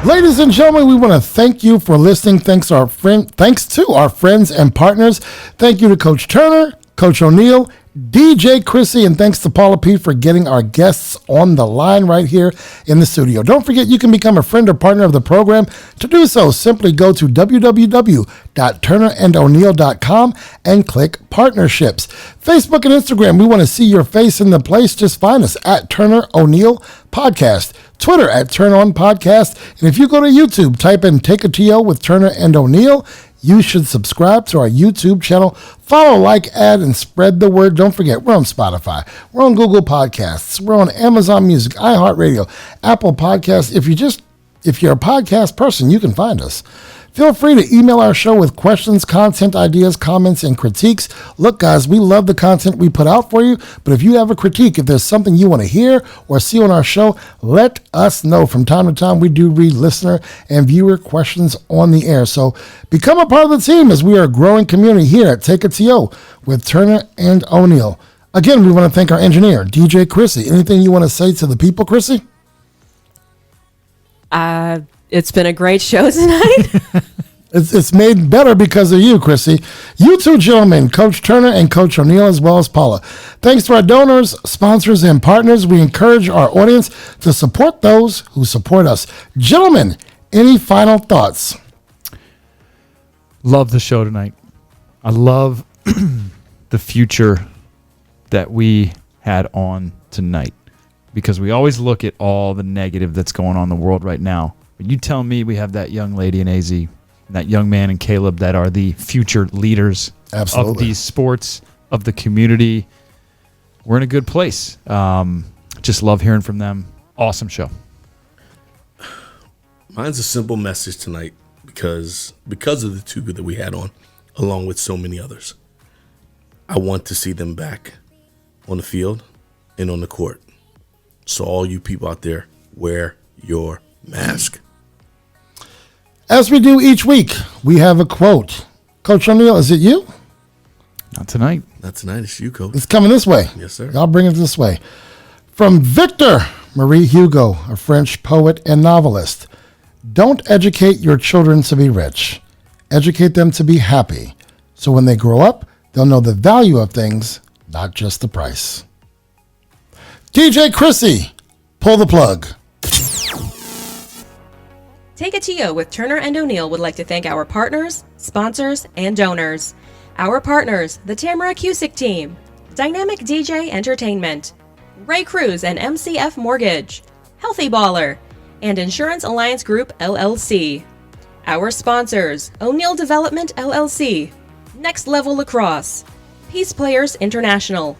Ladies and gentlemen, we want to thank you for listening. Thanks to our friends and partners. Thank you to Coach Turner, Coach O'Neill, DJ Chrissy, and thanks to Paula P for getting our guests on the line right here in the studio. Don't forget, you can become a friend or partner of the program. To do so, simply go to www.turnerandoneal.com and click Partnerships. Facebook and Instagram, we want to see your face in the place. Just find us at Turner O'Neill Podcast. Twitter at Turn On Podcast. And if you go to YouTube, type in Take a TO with Turner and O'Neill. You should subscribe to our YouTube channel, follow, like, add, and spread the word. Don't forget, we're on Spotify, we're on Google Podcasts, we're on Amazon Music, iHeartRadio, Apple Podcasts. If you're a podcast person, you can find us. Feel free to email our show with questions, content ideas, comments, and critiques. Look, guys, we love the content we put out for you, but if you have a critique, if there's something you want to hear or see on our show, let us know. From time to time, we do read listener and viewer questions on the air. So become a part of the team as we are a growing community here at Take a TO with Turner and O'Neill. Again, we want to thank our engineer, DJ Chrissy. Anything you want to say to the people, Chrissy?
It's been a great show tonight.
It's made better because of you, Chrissy. You two gentlemen, Coach Turner and Coach O'Neill, as well as Paula. Thanks to our donors, sponsors, and partners, we encourage our audience to support those who support us. Gentlemen, any final thoughts?
Love the show tonight. I love the future that we had on tonight, because we always look at all the negative that's going on in the world right now. But you tell me we have that young lady in Azzi, that young man in Caleb that are the future leaders of these sports, of the community. We're in a good place. Just love hearing from them. Awesome show.
Mine's a simple message tonight because of the two that we had on, along with so many others. I want to see them back on the field and on the court. So all you people out there, wear your mask.
As we do each week, we have a quote. Coach O'Neill, is it you?
Not tonight.
Not tonight. It's you, Coach.
It's coming this way.
Yes, sir.
I'll bring it this way. From Victor Marie Hugo, a French poet and novelist. Don't educate your children to be rich. Educate them to be happy. So when they grow up, they'll know the value of things, not just the price. DJ Chrissy, pull the plug.
Take a TO with Turner and O'Neill would like to thank our partners, sponsors, and donors. Our partners, the Tamara Cusick Team, Dynamic DJ Entertainment, Ray Cruz and MCF Mortgage, Healthy Baller, and Insurance Alliance Group LLC. Our sponsors, O'Neill Development LLC, Next Level Lacrosse, Peace Players International,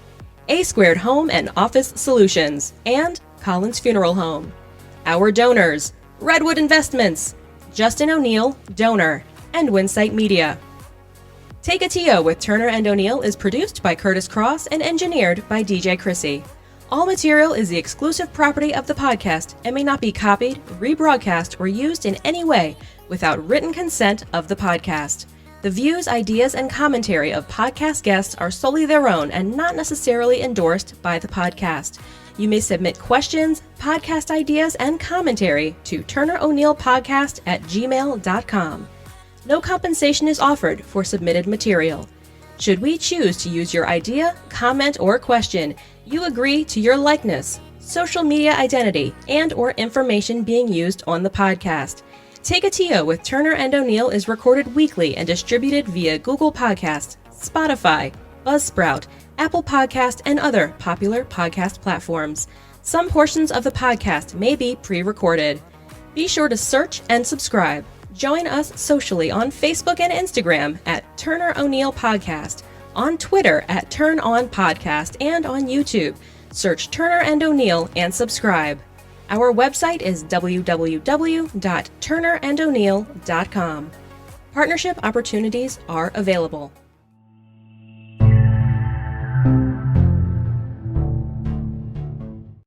A Squared Home and Office Solutions, and Collins Funeral Home. Our donors, Redwood Investments, Justin O'Neill, donor, and Winsight Media. Take a TO with Turner and O'Neill is produced by Curtis Cross and engineered by DJ Chrissy. All material is the exclusive property of the podcast and may not be copied, rebroadcast, or used in any way without written consent of the podcast. The views, ideas, and commentary of podcast guests are solely their own and not necessarily endorsed by the podcast. You may submit questions, podcast ideas, and commentary to turnero'neillpodcast@gmail.com. No compensation is offered for submitted material. Should we choose to use your idea, comment, or question, you agree to your likeness, social media identity, and or information being used on the podcast. Take a TO with Turner and O'Neill is recorded weekly and distributed via Google Podcasts, Spotify, Buzzsprout, Apple Podcast, and other popular podcast platforms. Some portions of the podcast may be pre-recorded. Be sure to search and subscribe. Join us socially on Facebook and Instagram at Turner O'Neill Podcast, on Twitter at Turn On Podcast, and on YouTube. Search Turner and O'Neill and subscribe. Our website is www.turnerando'neill.com. Partnership opportunities are available.